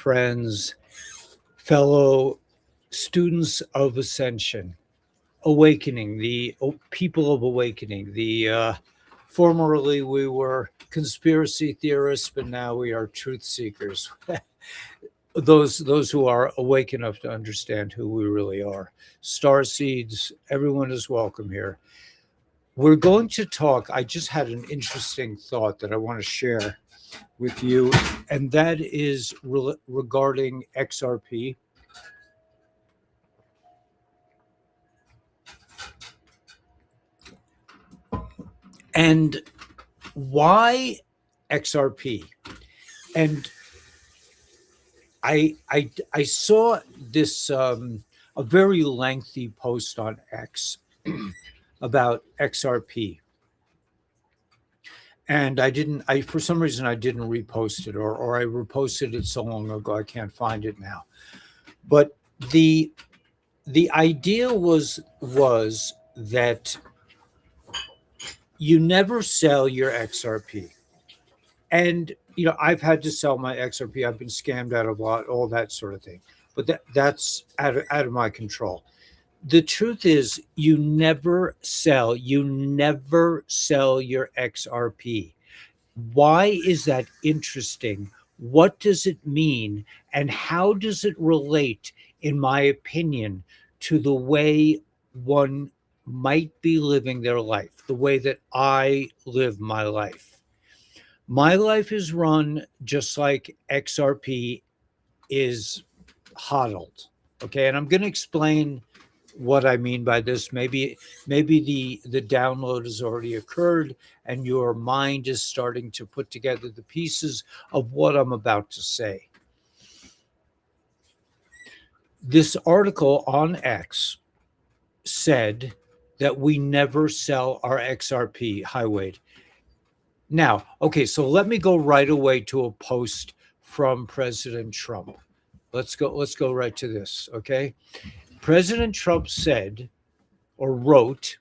friends, fellow students of Ascension, Awakening, the people of Awakening. Formerly we were conspiracy theorists, but now we are truth seekers. those who are awake enough to understand who we really are. Star seeds, everyone is welcome here. We're going to talk. I just had an interesting thought that I want to share with you, and that is regarding XRP. And why XRP? And I saw this a very lengthy post on X about XRP, and I for some reason I didn't repost it, or I reposted it so long ago I can't find it now. But the idea was that you never sell your XRP. And, I've had to sell my XRP. I've been scammed out of all that sort of thing. But that's out of my control. The truth is, you never sell your XRP. Why is that interesting? What does it mean? And how does it relate, in my opinion, to the way one might be living their life, the way that I live my life? My life is run just like XRP is hodled. Okay. And I'm going to explain what I mean by this. Maybe the download has already occurred and your mind is starting to put together the pieces of what I'm about to say. This article on X said that we never sell our XRP. Hi, Wade. Now, okay, so let me go right away to a post from President Trump. Let's go right to this, okay? President Trump said or wrote,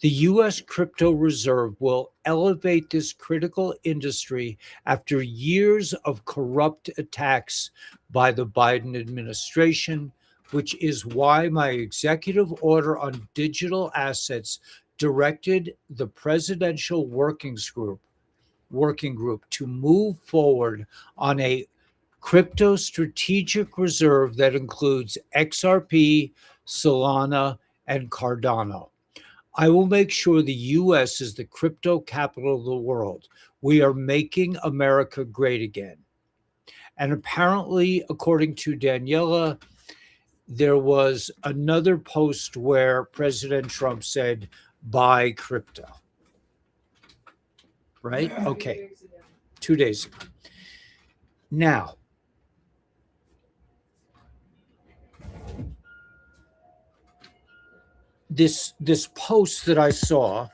the U.S. crypto reserve will elevate this critical industry after years of corrupt attacks by the Biden administration, which is why my executive order on digital assets directed the Presidential Working Group to move forward on a crypto strategic reserve that includes XRP, Solana, and Cardano. I will make sure the U.S. is the crypto capital of the world. We are making America great again. And apparently, according to Daniela, there was another post where President Trump said, buy crypto. Right? Okay. 2 days ago. Now, this post that I saw,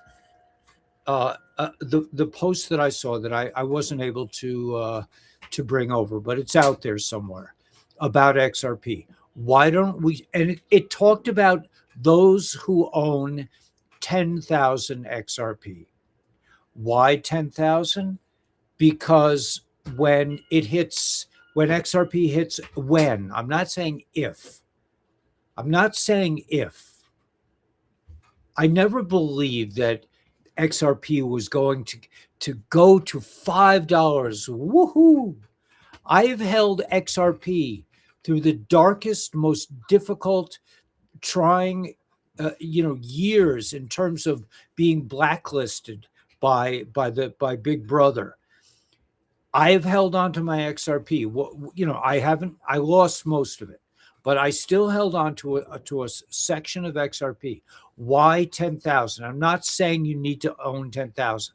the post that I saw that I wasn't able to bring over, but it's out there somewhere, about XRP. Why don't we? And it talked about those who own 10,000 XRP. Why 10,000? Because when XRP hits, I'm not saying if. I never believed that XRP was going to go to $5. Woohoo! I've held XRP through the darkest, most difficult, trying, years in terms of being blacklisted by Big Brother. I have held on to my XRP. I lost most of it, but I still held on to a section of XRP. Why 10,000? I'm not saying you need to own 10,000,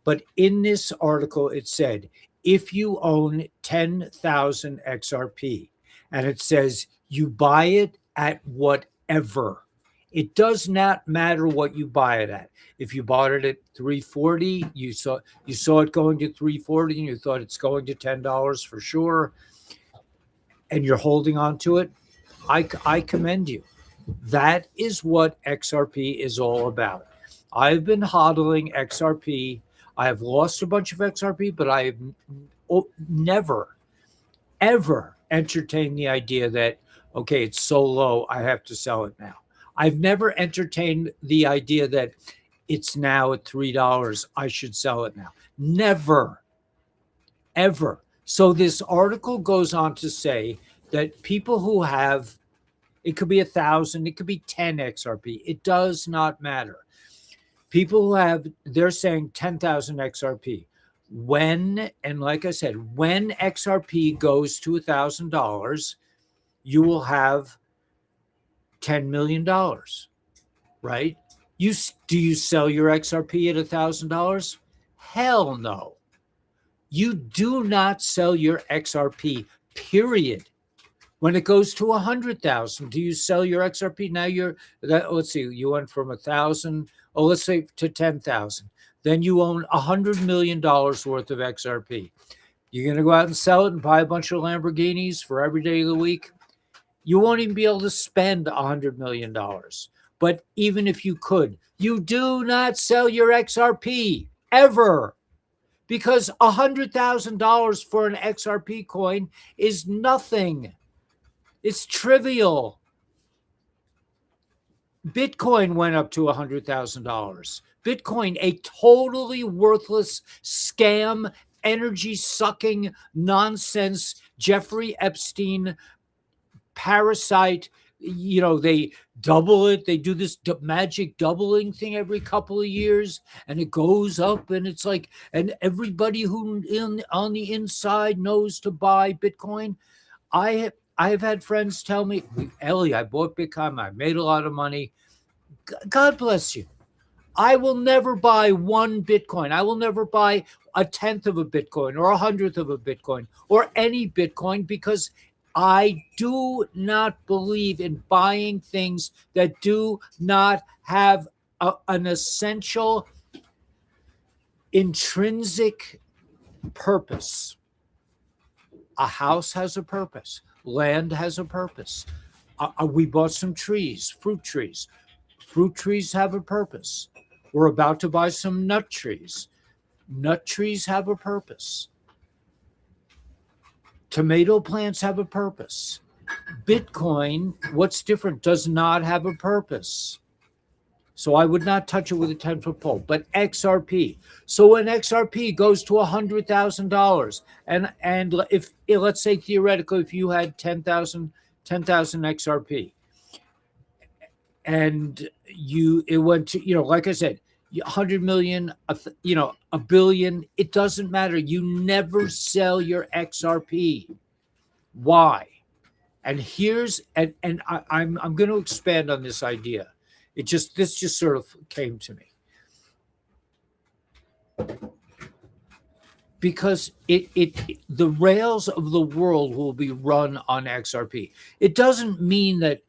but in this article, it said, if you own 10,000 XRP, and it says you buy it at whatever. It does not matter what you buy it at. If you bought it at $3.40, you saw it going to $3.40, and you thought it's going to $10 for sure, and you're holding on to it, I commend you. That is what XRP is all about. I've been hodling XRP. I have lost a bunch of XRP, but I have never, ever entertain the idea that, okay, it's so low, I have to sell it now. I've never entertained the idea that it's now at $3, I should sell it now. Never, ever. So this article goes on to say that people who have, it could be 1,000, it could be 10 XRP, it does not matter. People who have, they're saying 10,000 XRP. When, and like I said, when XRP goes to $1,000, you will have $10 million, right? Do you sell your XRP at $1,000? Hell no. You do not sell your XRP, period. When it goes to 100,000, do you sell your XRP? Now let's see, you went from 1,000, let's say to 10,000. Then you own $100 million worth of XRP. You're going to go out and sell it and buy a bunch of Lamborghinis for every day of the week? You won't even be able to spend $100 million. But even if you could, you do not sell your XRP ever, because $100,000 for an XRP coin is nothing. It's trivial. Bitcoin went up to $100,000. Bitcoin, a totally worthless scam, energy-sucking nonsense, Jeffrey Epstein parasite. They double it. They do this magic doubling thing every couple of years, and it goes up, and it's like, and everybody who on the inside knows to buy Bitcoin. I've had friends tell me, Ellie, I bought Bitcoin, I made a lot of money. God bless you. I will never buy one Bitcoin. I will never buy 1/10 of a Bitcoin or 100th of a Bitcoin or any Bitcoin, because I do not believe in buying things that do not have an essential intrinsic purpose. A house has a purpose. Land has a purpose. We bought some trees, fruit trees. Fruit trees have a purpose. We're about to buy some nut trees. Nut trees have a purpose. Tomato plants have a purpose. Bitcoin, what's different, does not have a purpose. So I would not touch it with a 10-foot pole. But XRP. So when XRP goes to $100,000, and if let's say theoretically, if you had 10,000 XRP, and it went to, like I said, 100 million, a billion, it doesn't matter. You never sell your XRP. Why? And I'm going to expand on this idea. This just sort of came to me. Because the rails of the world will be run on XRP. It doesn't mean that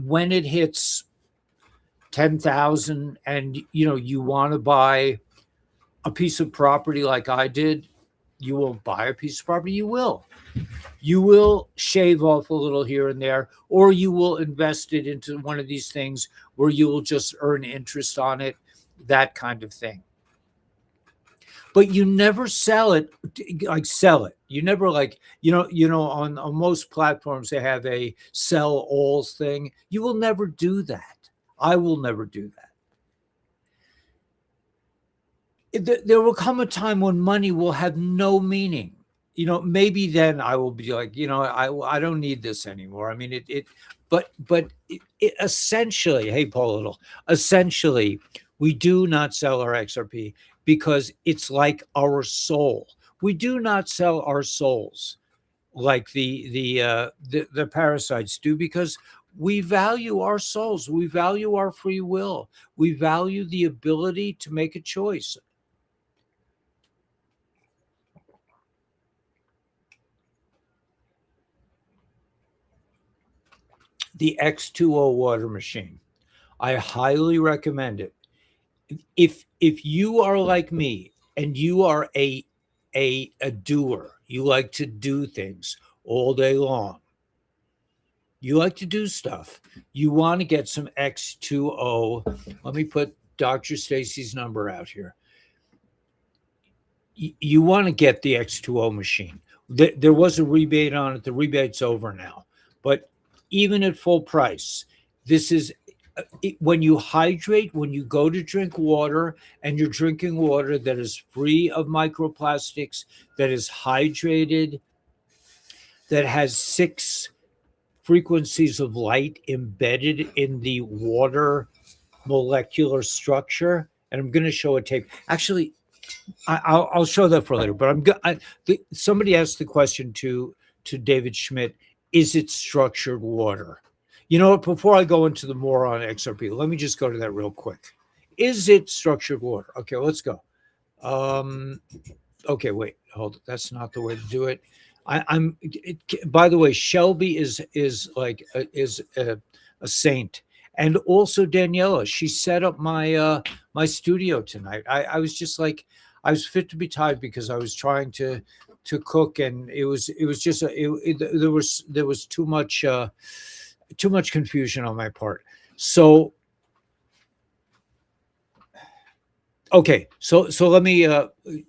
when it hits 10,000 and you want to buy a piece of property like I did, you won't buy a piece of property. You will shave off a little here and there, or you will invest it into one of these things where you will just earn interest on it, that kind of thing. But you never sell it. You never on most platforms they have a sell alls thing. You will never do that. I will never do that. There will come a time when money will have no meaning. Maybe then I will be like, I don't need this anymore. I mean, but essentially, hey, Paul Little, essentially, we do not sell our XRP because it's like our soul. We do not sell our souls like the parasites do, because we value our souls. We value our free will. We value the ability to make a choice. The X2O water machine. I highly recommend it. If you are like me and you are a doer, you like to do things all day long. You like to do stuff. You want to get some X2O. Let me put Dr. Stacy's number out here. You want to get the X2O machine. There was a rebate on it. The rebate's over now. But even at full price, this is when you hydrate, when you go to drink water and you're drinking water that is free of microplastics, that is hydrated, that has 6 frequencies of light embedded in the water molecular structure. And I'm going to show a tape. Actually, I'll show that for later. But somebody asked the question to David Schmidt: is it structured water? You know what? Before I go into the more on XRP, let me just go to that real quick. Is it structured water? Okay, let's go. Okay, wait, hold it. That's not the way to do it. By the way, Shelby is like is a saint, and also Daniela. She set up my my studio tonight. I was just like, I was fit to be tied because I was trying to cook, and it was just there was too much confusion on my part. So okay, so let me.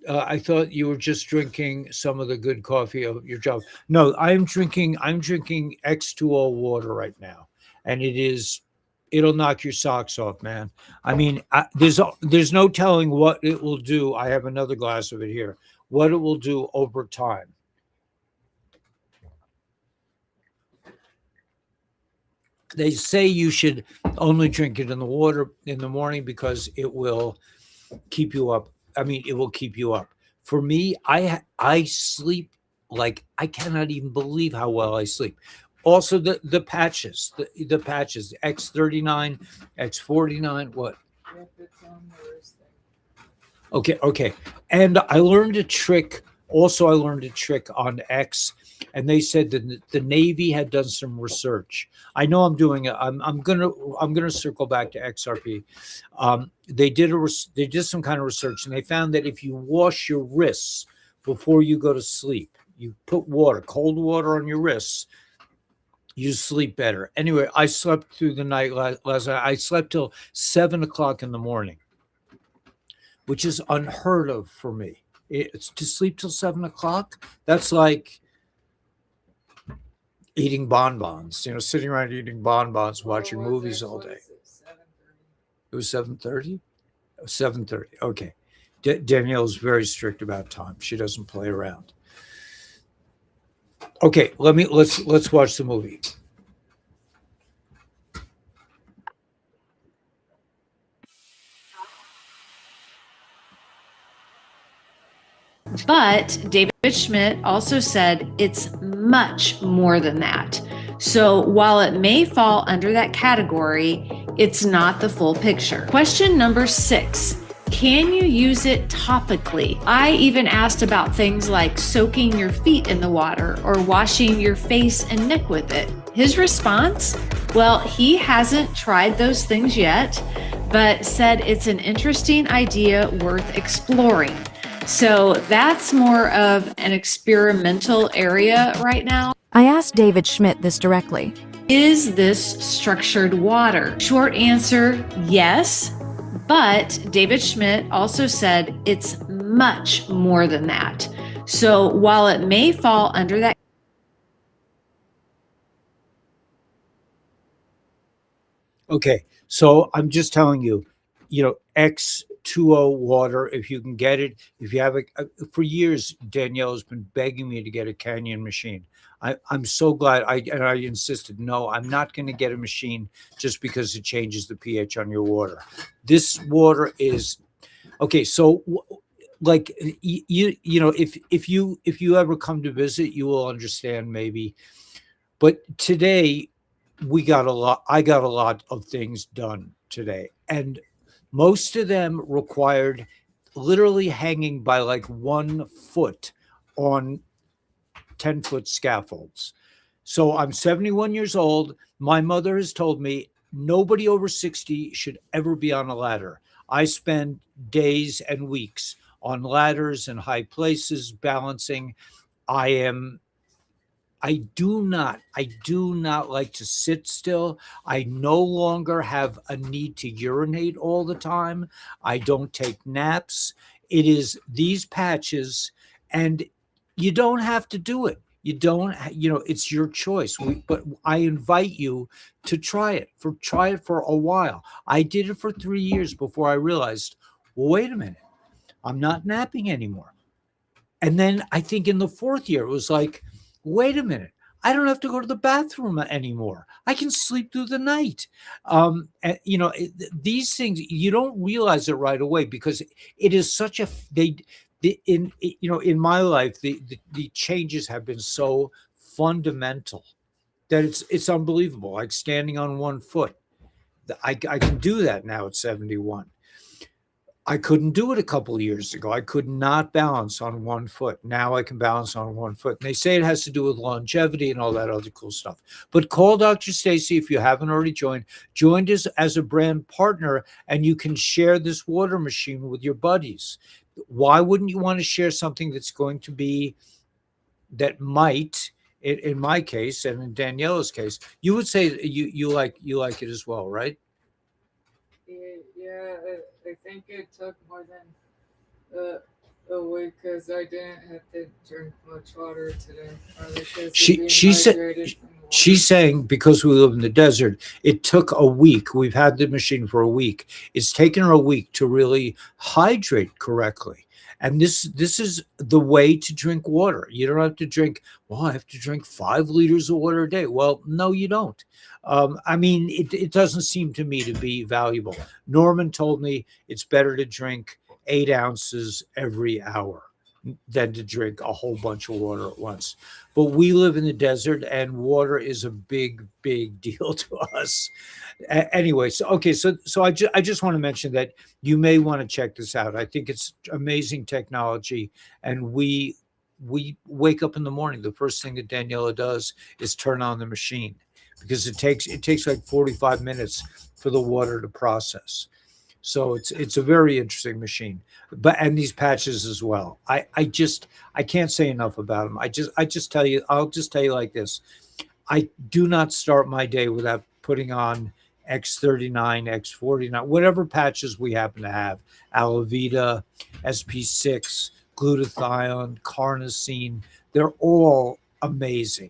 I thought you were just drinking some of the good coffee of your job. No, I'm drinking X2O water right now, and it'll knock your socks off, man. I mean, there's no telling what it will do. I have another glass of it here. What it will do over time. They say you should only drink it in the water in the morning because it will keep you up. I mean, it will keep you up. For me, I sleep like I cannot even believe how well I sleep. Also, the patches, the patches, X39, X49, what? Okay. And I learned a trick. Also, I learned a trick on X, and they said that the Navy had done some research. I know I'm doing it. I'm gonna circle back to XRP. They did some kind of research, and they found that if you wash your wrists before you go to sleep, you put cold water on your wrists, you sleep better. Anyway, I slept through the night last night. I slept till 7 o'clock in the morning, which is unheard of for me. It's to sleep till 7 o'clock. That's like eating bonbons, sitting around eating bonbons, watching movies all day. It was 7:30. 7:30. Okay. Danielle's very strict about time. She doesn't play around. Okay, let's watch the movie. But David Schmidt also said it's much more than that. So while it may fall under that category, it's not the full picture. Question number 6. Can you use it topically? I even asked about things like soaking your feet in the water or washing your face and neck with it. His response? Well, he hasn't tried those things yet, but said it's an interesting idea worth exploring. So that's more of an experimental area right now. I asked David Schmidt this directly. Is this structured water? Short answer, yes. But David Schmidt also said it's much more than that. So while it may fall under that. Okay, so I'm just telling you, X2O water, if you can get it, if you have for years, Danielle has been begging me to get a Canyon machine. I'm so glad I insisted, no, I'm not going to get a machine just because it changes the pH on your water. This water is okay. So like if you ever come to visit, you will understand maybe. But today I got a lot of things done today, and most of them required literally hanging by like 1 foot on 10-foot scaffolds. So I'm 71 years old. My mother has told me nobody over 60 should ever be on a ladder. I spend days and weeks on ladders and high places balancing. I do not like to sit still. I no longer have a need to urinate all the time. I don't take naps. It is these patches, and You don't have to do it. You don't, it's your choice. But I invite you to try it for a while. I did it for 3 years before I realized, well, wait a minute, I'm not napping anymore. And then I think in the fourth year, it was like, wait a minute, I don't have to go to the bathroom anymore. I can sleep through the night. And, these things, you don't realize it right away because it is such a, in my life, the changes have been so fundamental that it's unbelievable. Like standing on one foot. I can do that now at 71. I couldn't do it a couple of years ago. I could not balance on one foot. Now I can balance on one foot. And they say it has to do with longevity and all that other cool stuff. But call Dr. Stacy if you haven't already joined. Joined us as a brand partner, and you can share this water machine with your buddies. Why wouldn't you want to share something that's going to be, that might, in my case and in Daniela's case, you would say you like it as well, right? Yeah, I think it took more than a week because I didn't have to drink much water today. She's saying because we live in the desert, it took a week. We've had the machine for a week. It's taken her a week to really hydrate correctly. And this is the way to drink water. You don't have to drink, well, I have to drink 5 liters of water a day. Well, no, you don't. It doesn't seem to me to be valuable. Norman told me it's better to drink 8 ounces every hour than to drink a whole bunch of water at once. But we live in the desert, and water is a big, big deal to us. Anyway, so I just want to mention that you may want to check this out. I think it's amazing technology, and we wake up in the morning. The first thing that Daniela does is turn on the machine because it takes like 45 minutes for the water to process. So it's a very interesting machine, and these patches as well. I can't say enough about them. I'll just tell you like this. I do not start my day without putting on X39, X49, whatever patches we happen to have, Alavita, SP6, glutathione, carnosine. They're all amazing.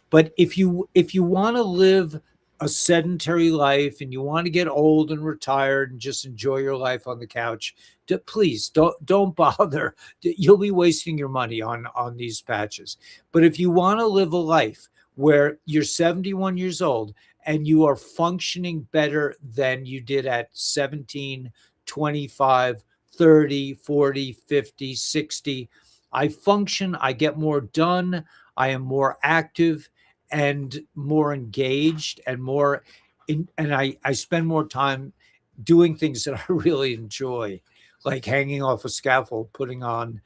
But if you want to live a sedentary life and you want to get old and retired and just enjoy your life on the couch, please don't bother. You'll be wasting your money on these patches. But if you want to live a life where you're 71 years old and you are functioning better than you did at 17, 25, 30, 40, 50, 60, I function, I get more done, I am more active and more engaged and I spend more time doing things that I really enjoy, like hanging off a scaffold, putting on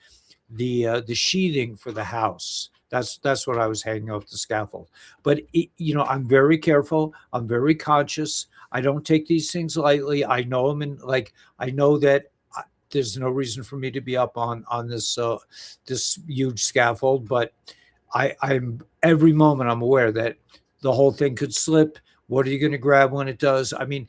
the sheathing for the house. That's what I was hanging off the scaffold. But I'm very careful. I'm very conscious. I don't take these things lightly. I know them, and I know that there's no reason for me to be up on this this huge scaffold, but I'm every moment I'm aware that the whole thing could slip. What are you going to grab when it does? I mean,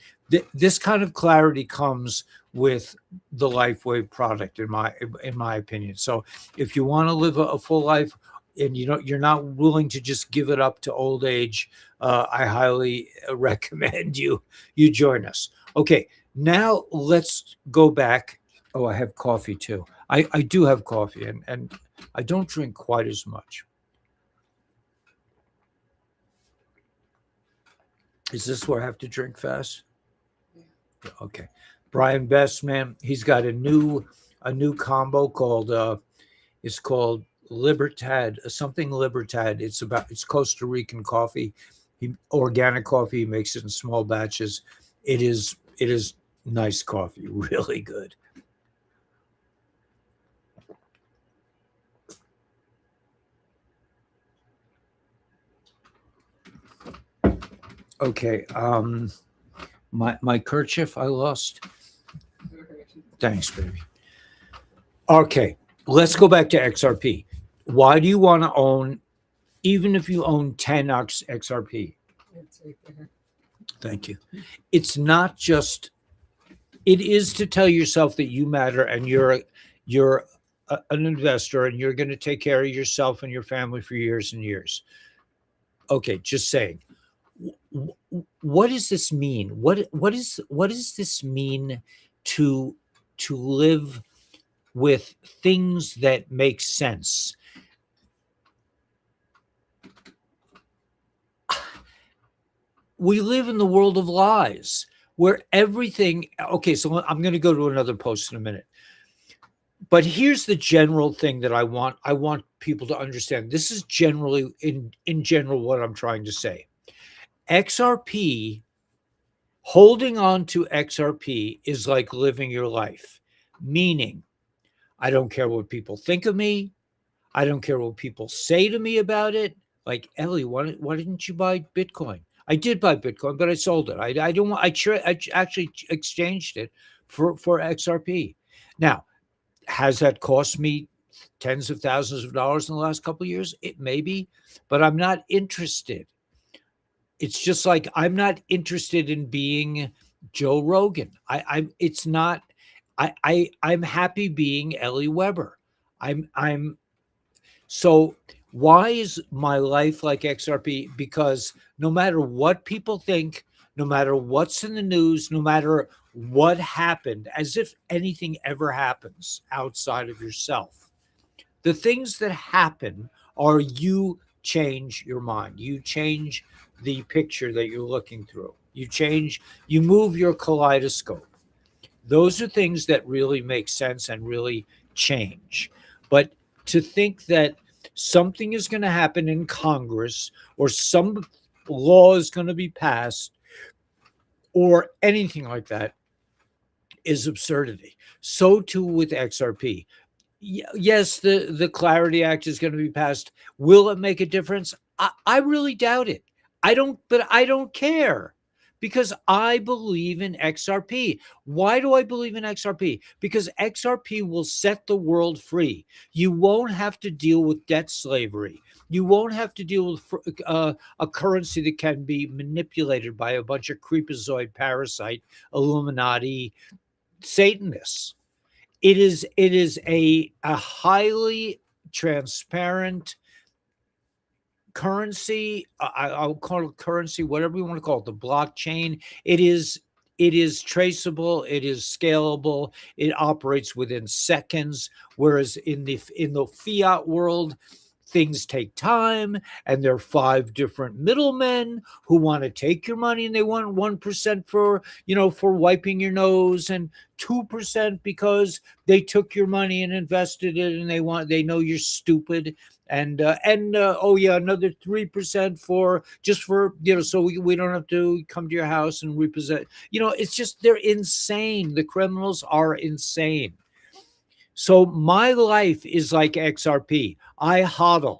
this kind of clarity comes with the LifeWave product, in my opinion. So if you want to live a full life and you're not willing to just give it up to old age, I highly recommend you join us. Okay, now let's go back. Oh, I have coffee too. I do have coffee, and I don't drink quite as much. Is this where I have to drink fast? Yeah. Okay. Brian Best, man, he's got a new combo called it's called Libertad, something Libertad. It's Costa Rican coffee, organic coffee. He makes it in small batches. It is nice coffee, really good. Okay, my kerchief I lost. Thanks, baby. Okay, let's go back to XRP. Why do you want to own, even if you own 10x XRP? Thank you. It's not just, it is to tell yourself that you matter and you're an investor and you're going to take care of yourself and your family for years and years. Okay, just saying. What does this mean? What does this mean to live with things that make sense? We live in the world of lies where everything. Okay, so I'm going to go to another post in a minute. But here's the general thing that I want people to understand. This is generally in general what I'm trying to say. XRP, holding on to XRP is like living your life, meaning I don't care what people think of me. I don't care what people say to me about it. Like, Ellie, why didn't you buy Bitcoin? I did buy Bitcoin, but I sold it. I don't want. I actually exchanged it for XRP. Now, has that cost me tens of thousands of dollars in the last couple of years? It may be, but I'm not interested. It's just like I'm not interested in being Joe Rogan. It's not. I'm happy being Ellie Weber. I'm so why is my life like XRP? Because no matter what people think, no matter what's in the news, no matter what happened, as if anything ever happens outside of yourself, the things that happen are you change your mind. You change the picture that you're looking through. You move your kaleidoscope. Those are things that really make sense and really change. But to think that something is going to happen in Congress or some law is going to be passed or anything like that is absurdity. So too with XRP. Yes, the Clarity Act is going to be passed. Will it make a difference? I really doubt it. But I don't care because I believe in XRP. Why do I believe in XRP? Because XRP will set the world free. You won't have to deal with debt slavery. You won't have to deal with a currency that can be manipulated by a bunch of creepazoid, parasite, Illuminati, Satanists. It is a highly transparent currency. I'll call it currency, whatever you want to call it, the blockchain. It is traceable, it is scalable, it operates within seconds, whereas in the fiat world, things take time, and there are 5 different middlemen who want to take your money, and they want 1% for wiping your nose, and 2% because they took your money and invested it, and they know you're stupid, and oh yeah, another 3% for so we don't have to come to your house and repossess. It's just, they're insane. The criminals are insane. So my life is like XRP. I hodl.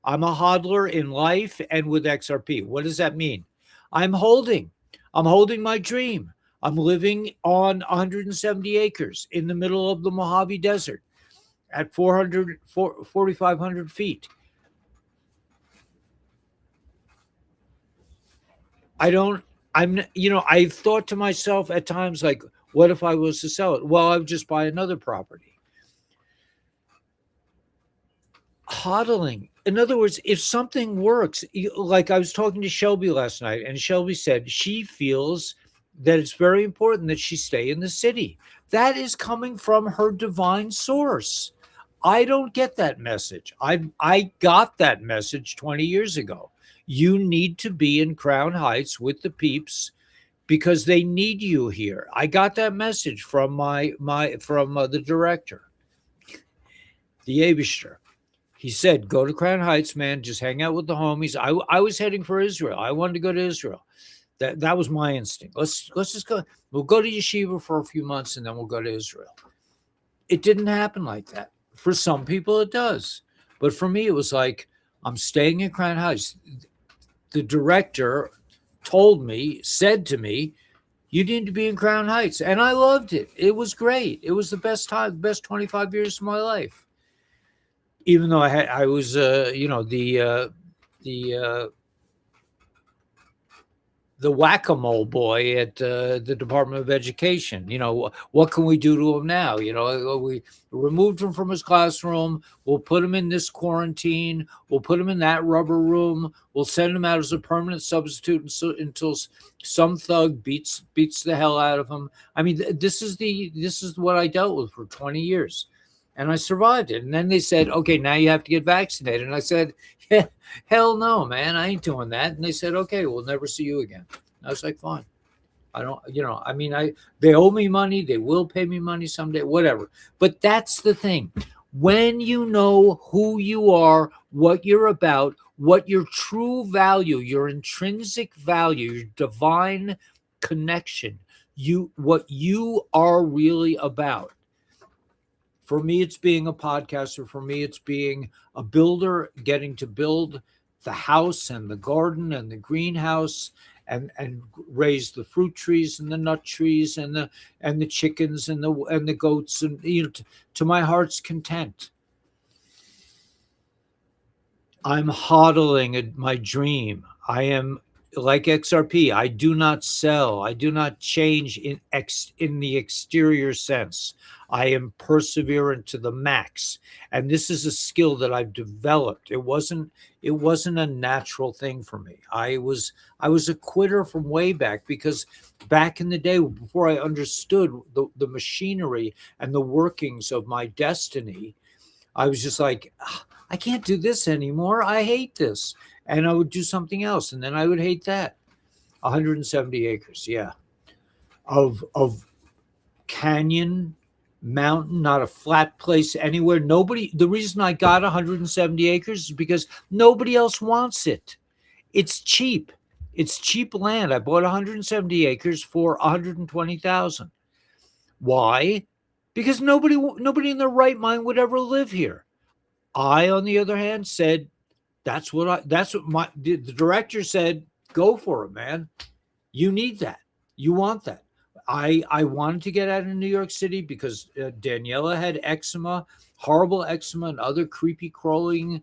I'm a hodler in life and with XRP. What does that mean? I'm holding my dream. I'm living on 170 acres in the middle of the Mojave Desert at 4,500 feet. I've thought to myself at times, like, what if I was to sell it? Well, I would just buy another property. Hodling. In other words, if something works, like I was talking to Shelby last night, and Shelby said she feels that it's very important that she stay in the city. That is coming from her divine source. I don't get that message. I got that message 20 years ago. You need to be in Crown Heights with the peeps because they need you here. I got that message from the director, the Abishter. He said, go to Crown Heights, man. Just hang out with the homies. I was heading for Israel. I wanted to go to Israel. That was my instinct. Let's just go. We'll go to yeshiva for a few months, and then we'll go to Israel. It didn't happen like that. For some people, it does. But for me, it was like, I'm staying in Crown Heights. The director said to me, you need to be in Crown Heights. And I loved it. It was great. It was the best 25 years of my life. Even though I was, the whack-a-mole boy at the Department of Education. What can we do to him now? We removed him from his classroom. We'll put him in this quarantine. We'll put him in that rubber room. We'll send him out as a permanent substitute until some thug beats the hell out of him. I mean, this is what I dealt with for 20 years. And I survived it. And then they said, okay, now you have to get vaccinated. And I said, yeah, hell no, man, I ain't doing that. And they said, okay, we'll never see you again. I was like, fine. I don't, I mean, they owe me money. They will pay me money someday, whatever. But that's the thing. When you know who you are, what you're about, what your true value, your intrinsic value, your divine connection, what you are really about. For me, it's being a podcaster. For me, it's being a builder, getting to build the house and the garden and the greenhouse and raise the fruit trees and the nut trees and the chickens and the goats and to my heart's content. I'm hodling my dream. I am like XRP. I do not sell. I do not change in the exterior sense. I am perseverant to the max. And this is a skill that I've developed. It wasn't a natural thing for me. I was a quitter from way back, because back in the day, before I understood the machinery and the workings of my destiny, I was just like, I can't do this anymore. I hate this. And I would do something else. And then I would hate that. 170 acres. Yeah. Of canyon, mountain, not a flat place anywhere. The reason I got 170 acres is because nobody else wants it. It's cheap. It's cheap land. I bought 170 acres for 120,000. Why? Because nobody in their right mind would ever live here. I, on the other hand, said, the director said, go for it, man. You need that. You want that. I wanted to get out of New York City because Daniela had eczema, horrible eczema, and other creepy crawling,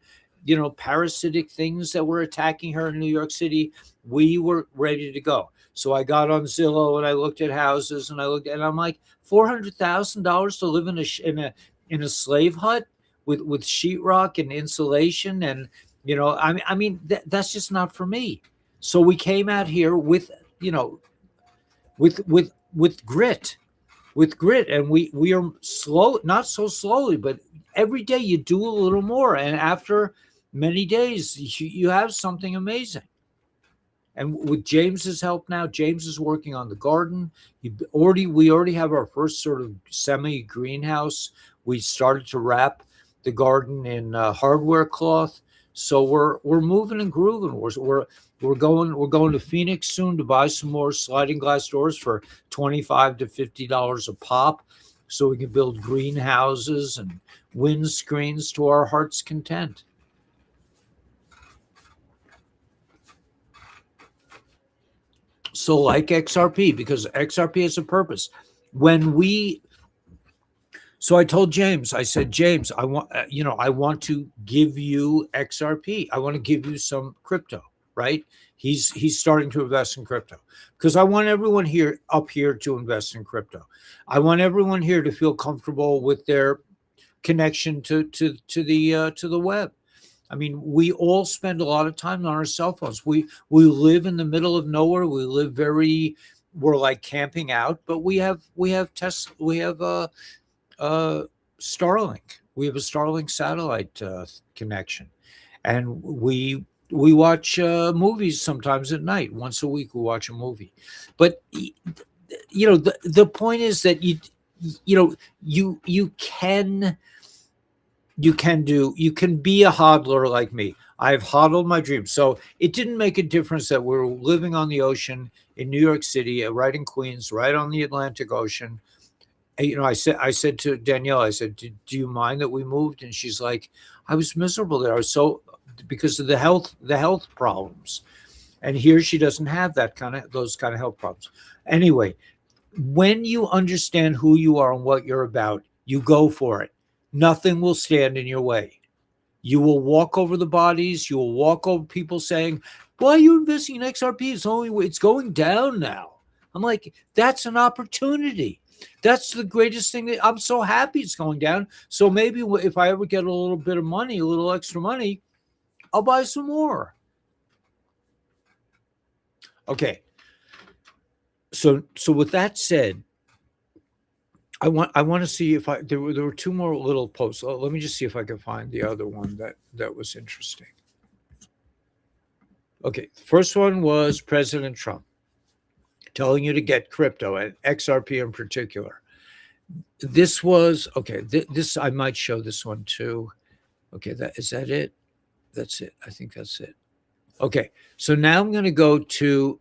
parasitic things that were attacking her in New York City. We were ready to go. So I got on Zillow and I looked at houses and I'm like, $400,000 to live in a slave hut with sheetrock and insulation, and I mean that's just not for me. So we came out here with grit, and we are slow, not so slowly, but every day you do a little more, and after many days you have something amazing. And with James's help now, James is working on the garden. We already have our first sort of semi greenhouse. We started to wrap the garden in hardware cloth. So we're moving and grooving. We're going to Phoenix soon to buy some more sliding glass doors for $25 to $50 a pop, so we can build greenhouses and windscreens to our heart's content. So like XRP, because XRP has a purpose. So I told James, I said, James, I want to give you XRP. I want to give you some crypto, right? He's starting to invest in crypto because I want everyone up here to invest in crypto. I want everyone here to feel comfortable with their connection to the web. I mean, we all spend a lot of time on our cell phones. We live in the middle of nowhere. We're like camping out, but we have Tesla. We have Starlink. We have a Starlink satellite connection, and we watch movies sometimes at night. Once a week, we watch a movie. But the point is that you can be a hodler like me. I've hodled my dreams. So it didn't make a difference that we're living on the ocean in New York City, right in Queens, right on the Atlantic Ocean. And, I said to Danielle, I said, do you mind that we moved? And she's like, I was miserable there. I was so, because of the health problems. And here she doesn't have those kind of health problems. Anyway, when you understand who you are and what you're about, you go for it. Nothing will stand in your way. You will walk over the bodies. You will walk over people saying, Why are you investing in XRP? It's going down now. I'm like, that's an opportunity. That's the greatest thing. I'm so happy it's going down. So maybe if I ever get a little bit of money, a little extra money, I'll buy some more. Okay. So with that said, I want to see if there were two more little posts. Let me just see if I can find the other one that was interesting. Okay, the first one was President Trump telling you to get crypto and XRP in particular. This was okay. This I might show this one too. Okay, is that it? That's it. I think that's it. Okay, so now I'm going to go to,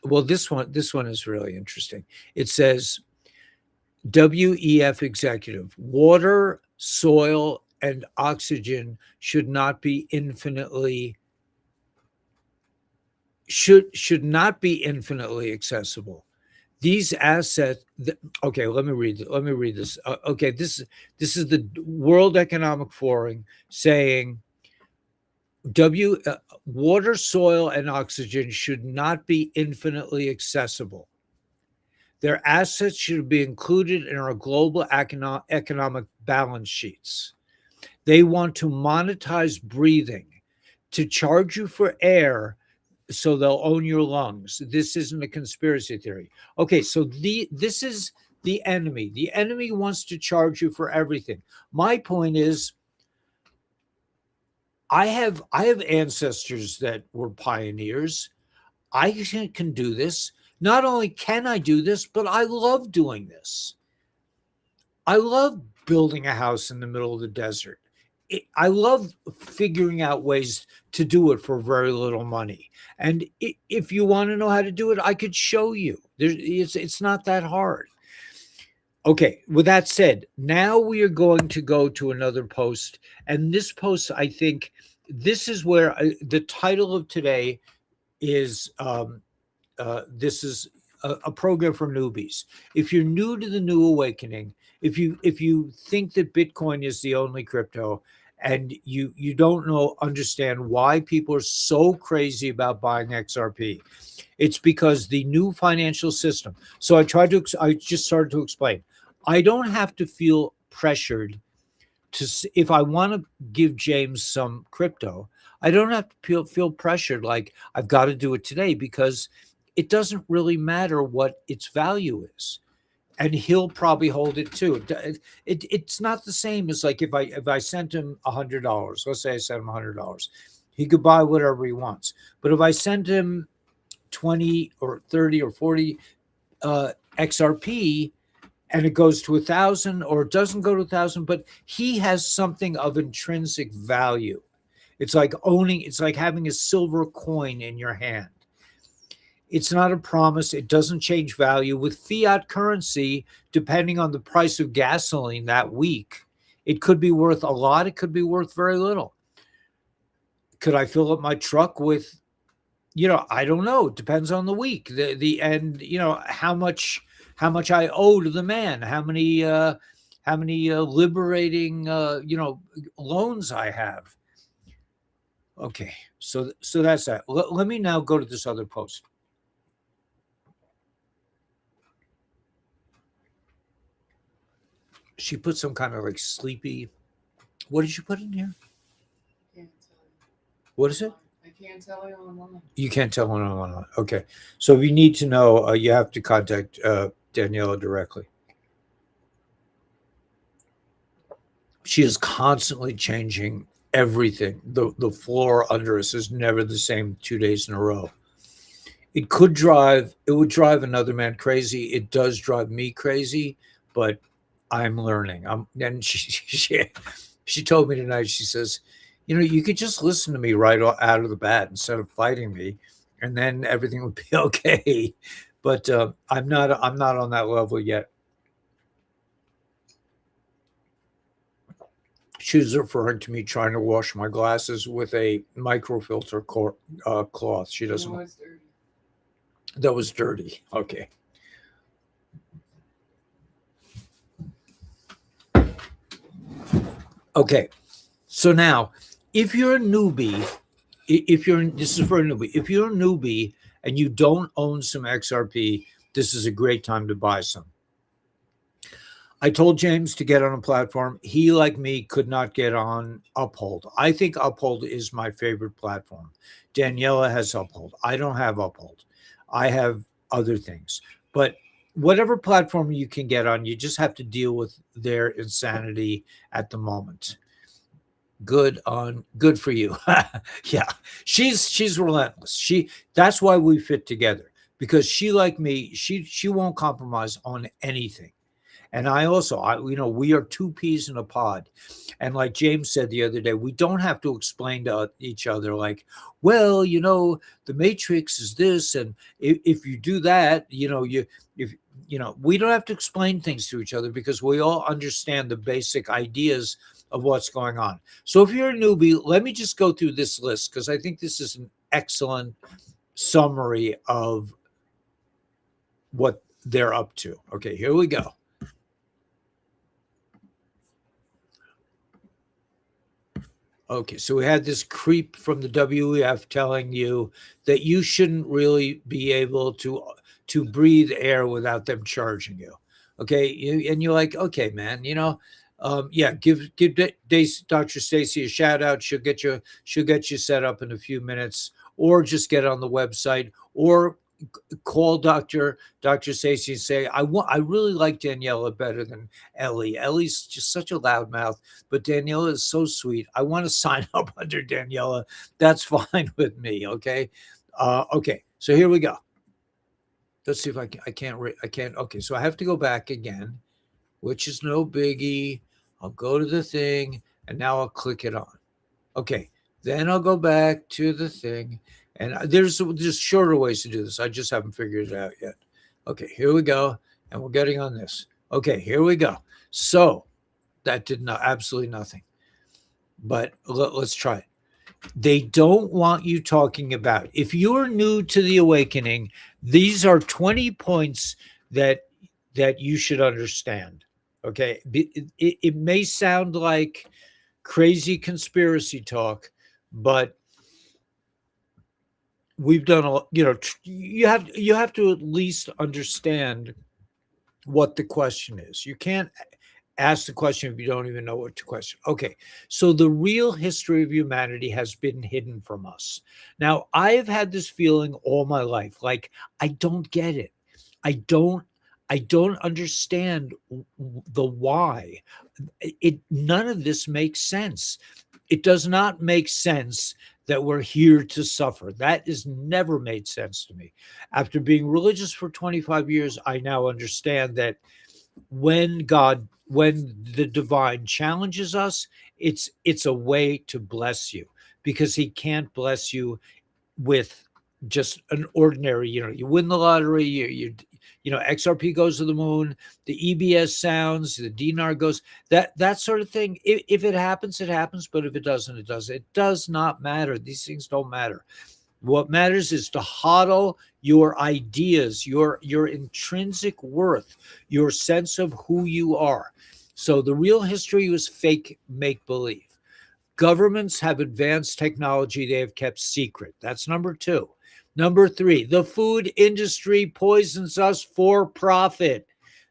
well, this one is really interesting. It says, WEF executive, water, soil, and oxygen should not be infinitely accessible. These assets. Okay, let me read this. Okay, this is the World Economic Forum saying water, soil, and oxygen should not be infinitely accessible. Their assets should be included in our global economic balance sheets. They want to monetize breathing, to charge you for air so they'll own your lungs. This isn't a conspiracy theory. Okay, so this is the enemy. The enemy wants to charge you for everything. My point is, I have ancestors that were pioneers. I can do this. Not only can I do this, but I love doing this. I love building a house in the middle of the desert. I love figuring out ways to do it for very little money. And if you want to know how to do it, I could show you. It's not that hard. Okay, with that said, now we are going to go to another post. And this post, I think, this is where the title of today is, this is a program for newbies. If you're new to the New Awakening, if you think that Bitcoin is the only crypto, and you don't understand why people are so crazy about buying XRP, it's because the new financial system. So I just started to explain. I don't have to feel pressured if I want to give James some crypto, I don't have to feel pressured like I've got to do it today, because it doesn't really matter what its value is. And he'll probably hold it too. It's not the same as like if I sent him $100, let's say I sent him $100, he could buy whatever he wants. But if I send him 20 or 30 or 40 XRP, and it goes to 1,000, or it doesn't go to 1,000, but he has something of intrinsic value. It's like having a silver coin in your hand. It's not a promise. It doesn't change value. With fiat currency, depending on the price of gasoline that week, it could be worth a lot. It could be worth very little. Could I fill up my truck with, I don't know. It depends on the week. And how much I owe to the man, how many liberating loans I have. Okay, so that's that. Let me now go to this other post. She put some kind of like sleepy. What did you put in here? Can't tell you. What is it? I can't tell you online. You can't tell online. Okay, so if you need to know, you have to contact Daniela directly. She is constantly changing everything. The floor under us is never the same 2 days in a row. It would drive another man crazy. It does drive me crazy, but I'm learning. And she told me tonight, she says, you could just listen to me right out of the bat instead of fighting me, and then everything would be okay. But I'm not on that level yet. She was referring to me trying to wash my glasses with a microfilter cloth. She doesn't. That was dirty. That was dirty. Okay. Okay. So now, if you're a newbie, If you're, this is for a newbie. If you're a newbie and you don't own some XRP, this is a great time to buy some. I told James to get on a platform. He, like me, could not get on Uphold. I think Uphold is my favorite platform. Daniela has Uphold. I don't have Uphold. I have other things. But whatever platform you can get on, you just have to deal with their insanity at the moment. Good for you. Yeah, she's relentless. That's why we fit together, because she, like me, she won't compromise on anything. And we are two peas in a pod. And like James said the other day, we don't have to explain to each other like, well, the matrix is this. And if you do that, we don't have to explain things to each other, because we all understand the basic ideas of what's going on. So if you're a newbie, let me just go through this list, because I think this is an excellent summary of what they're up to. Okay, here we go. Okay, so we had this creep from the WEF telling you that you shouldn't really be able to breathe air without them charging you. Okay, and you're like, okay, man, yeah, give Dr. Stacy a shout out. She'll get you set up in a few minutes, or just get on the website, or call Dr. Stacy and say, I really like Daniela better than Ellie. Ellie's just such a loudmouth, but Daniela is so sweet. I want to sign up under Daniela. That's fine with me. Okay. Okay. So here we go. Let's see if I can't. Okay. So I have to go back again, which is no biggie. I'll go to the thing, and now I'll click it on. Okay. Then I'll go back to the thing. And there's shorter ways to do this. I just haven't figured it out yet. Okay, here we go. And we're getting on this. Okay, here we go. So that did absolutely nothing. But let's try it. They don't want you talking about. If you're new to the awakening, these are 20 points that you should understand. Okay, it may sound like crazy conspiracy talk, but we've done you have to at least understand what the question is. You can't ask the question if you don't even know what to question. Okay, so the real history of humanity has been hidden from us. Now, I've had this feeling all my life, like I don't get it. I don't understand the why. None of this makes sense. It does not make sense that we're here to suffer. That has never made sense to me. After being religious for 25 years, I now understand that when the divine challenges us, it's a way to bless you, because he can't bless you with just an ordinary, you win the lottery, XRP goes to the moon, the EBS sounds, the dinar goes, that sort of thing. If it happens, it happens. But if it doesn't, it doesn't. It does not matter. These things don't matter. What matters is to hodl your ideas, your intrinsic worth, your sense of who you are. So the real history was fake make-believe. Governments have advanced technology they have kept secret. That's number 2. Number 3, the food industry poisons us for profit.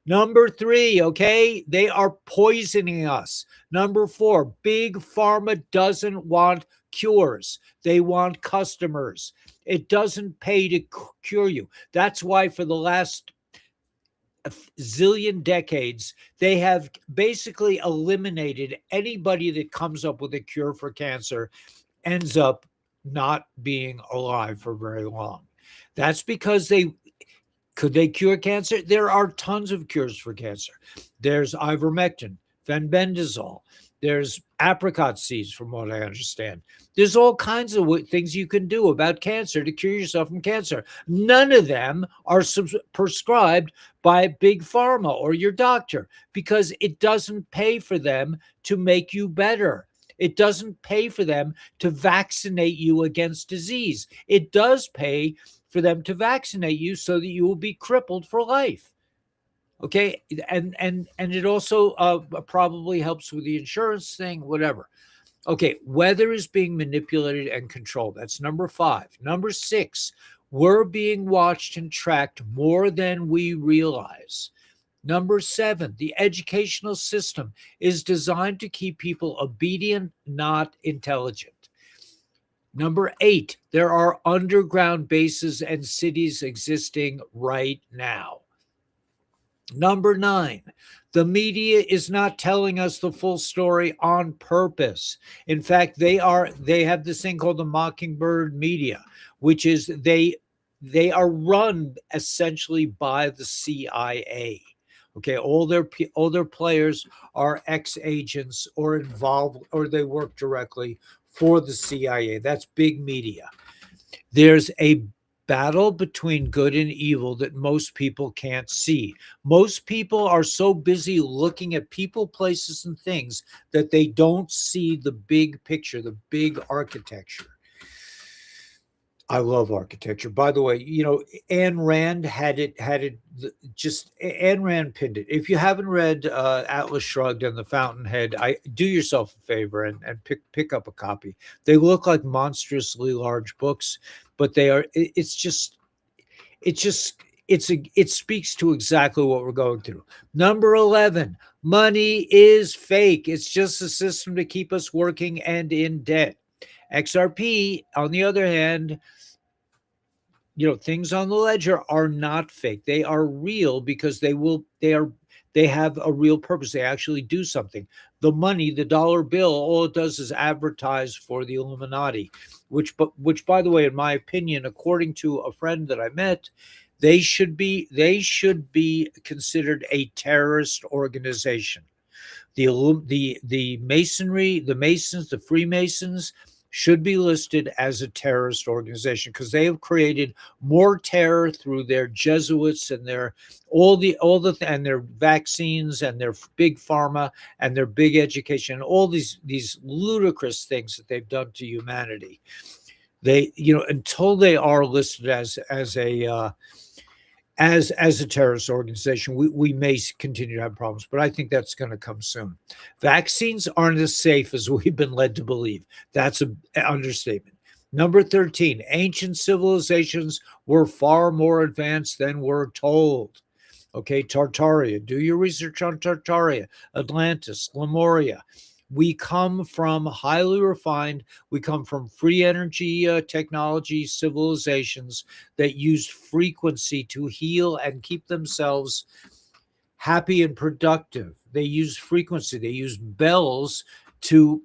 Number 3, okay, they are poisoning us. Number 4, big pharma doesn't want cures. They want customers. It doesn't pay to cure you. That's why for the last zillion decades, they have basically eliminated anybody that comes up with a cure for cancer ends up not being alive for very long. That's because could they cure cancer? There are tons of cures for cancer. There's ivermectin, fenbendazole. There's apricot seeds, from what I understand. There's all kinds of things you can do about cancer to cure yourself from cancer. None of them are prescribed by big pharma or your doctor, because it doesn't pay for them to make you better. It doesn't pay for them to vaccinate you against disease. It does pay for them to vaccinate you so that you will be crippled for life. Okay, and it also probably helps with the insurance thing, whatever. Okay, weather is being manipulated and controlled. That's number 5. Number 6, we're being watched and tracked more than we realize. Number 7, the educational system is designed to keep people obedient, not intelligent. Number 8, there are underground bases and cities existing right now. Number 9, the media is not telling us the full story on purpose. In fact, they have this thing called the mockingbird media, which is they are run essentially by the CIA. Okay, all their players are ex-agents or involved, or they work directly for the CIA. That's big media. There's a battle between good and evil that most people can't see. Most people are so busy looking at people, places, and things that they don't see the big picture, the big architecture. I love architecture. By the way, Ayn Rand Ayn Rand pinned it. If you haven't read Atlas Shrugged and The Fountainhead, I do yourself a favor and pick up a copy. They look like monstrously large books, but it speaks to exactly what we're going through. Number 11, money is fake. It's just a system to keep us working and in debt. XRP, on the other hand, things on the ledger are not fake. They are real because they have a real purpose. They actually do something. The money, the dollar bill, all it does is advertise for the Illuminati, which by the way, in my opinion, according to a friend that I met, they should be considered a terrorist organization. The Masonry, the Masons, the Freemasons should be listed as a terrorist organization because they have created more terror through their Jesuits and their and their vaccines and their big pharma and their big education and all these ludicrous things that they've done to humanity. They, until they are listed as a terrorist organization, we may continue to have problems, but I think that's going to come soon. Vaccines aren't as safe as we've been led to believe. That's an understatement. Number 13, ancient civilizations were far more advanced than we're told. Okay, Tartaria, do your research on Tartaria, Atlantis, Lemuria. We come from highly refined, we come from free energy technology civilizations that used frequency to heal and keep themselves happy and productive. They used frequency, they used bells to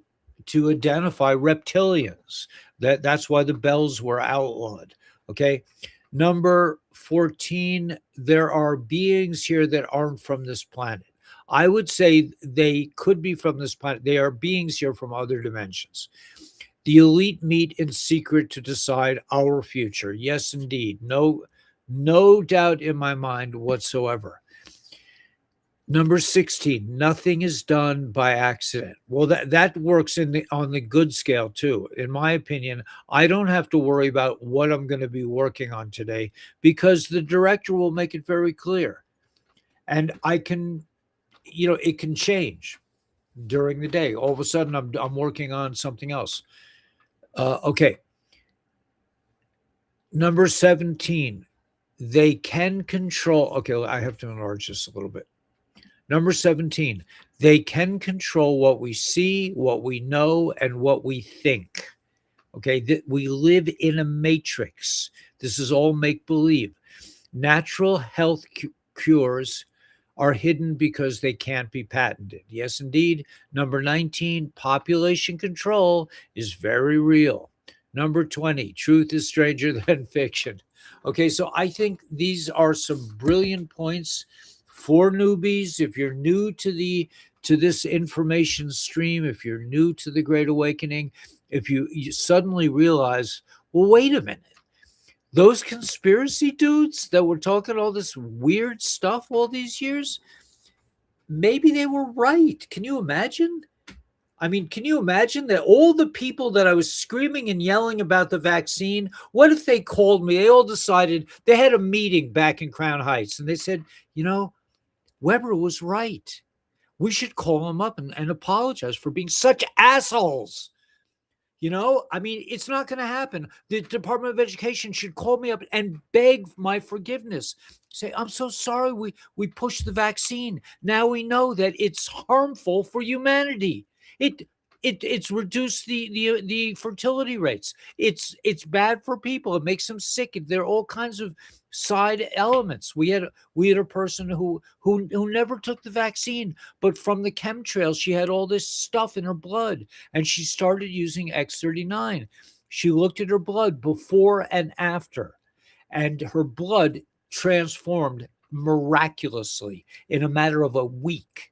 identify reptilians. That's why the bells were outlawed. Okay. Number 14, there are beings here that aren't from this planet. I would say they could be from this planet. They are beings here from other dimensions. The elite meet in secret to decide our future. Yes, indeed. No doubt in my mind whatsoever. Number 16, nothing is done by accident. Well, that works on the good scale too. In my opinion, I don't have to worry about what I'm going to be working on today because the director will make it very clear. And I can, it can change during the day. All of a sudden, I'm working on something else. Okay. Number 17, they can control. Okay, I have to enlarge this a little bit. Number 17, they can control what we see, what we know, and what we think. Okay, that we live in a matrix. This is all make-believe. Natural health cures are hidden because they can't be patented. Yes, indeed. Number 19, population control is very real. Number 20, truth is stranger than fiction. Okay, so I think these are some brilliant points for newbies. If you're new to this information stream, if you're new to the Great Awakening, if you suddenly realize, well, wait a minute, those conspiracy dudes that were talking all this weird stuff all these years, maybe they were right. Can you imagine? I mean, can you imagine that all the people that I was screaming and yelling about the vaccine, what if they called me? They all decided, they had a meeting back in Crown Heights and they said, Weber was right. We should call them up and apologize for being such assholes. I mean, it's not going to happen. The Department of Education should call me up and beg my forgiveness. Say, I'm so sorry we pushed the vaccine. Now we know that it's harmful for humanity. It's reduced the fertility rates. It's bad for people. It makes them sick. There are all kinds of side elements. We had a person who never took the vaccine, but from the chemtrails, she had all this stuff in her blood, and she started using X39. She looked at her blood before and after, and her blood transformed miraculously in a matter of a week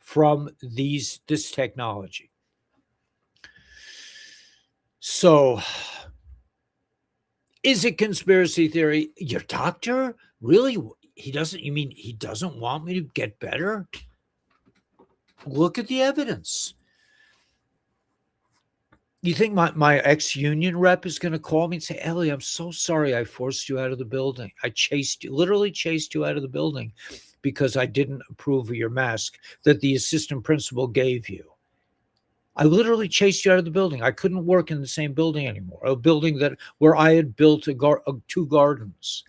from this technology. So, is it conspiracy theory? Your doctor? Really? You mean he doesn't want me to get better? Look at the evidence. You think my ex-union rep is going to call me and say, Ellie, I'm so sorry I forced you out of the building. I literally chased you out of the building because I didn't approve of your mask that the assistant principal gave you. I literally chased you out of the building. I couldn't work in the same building anymore, a building where I had built two gardens.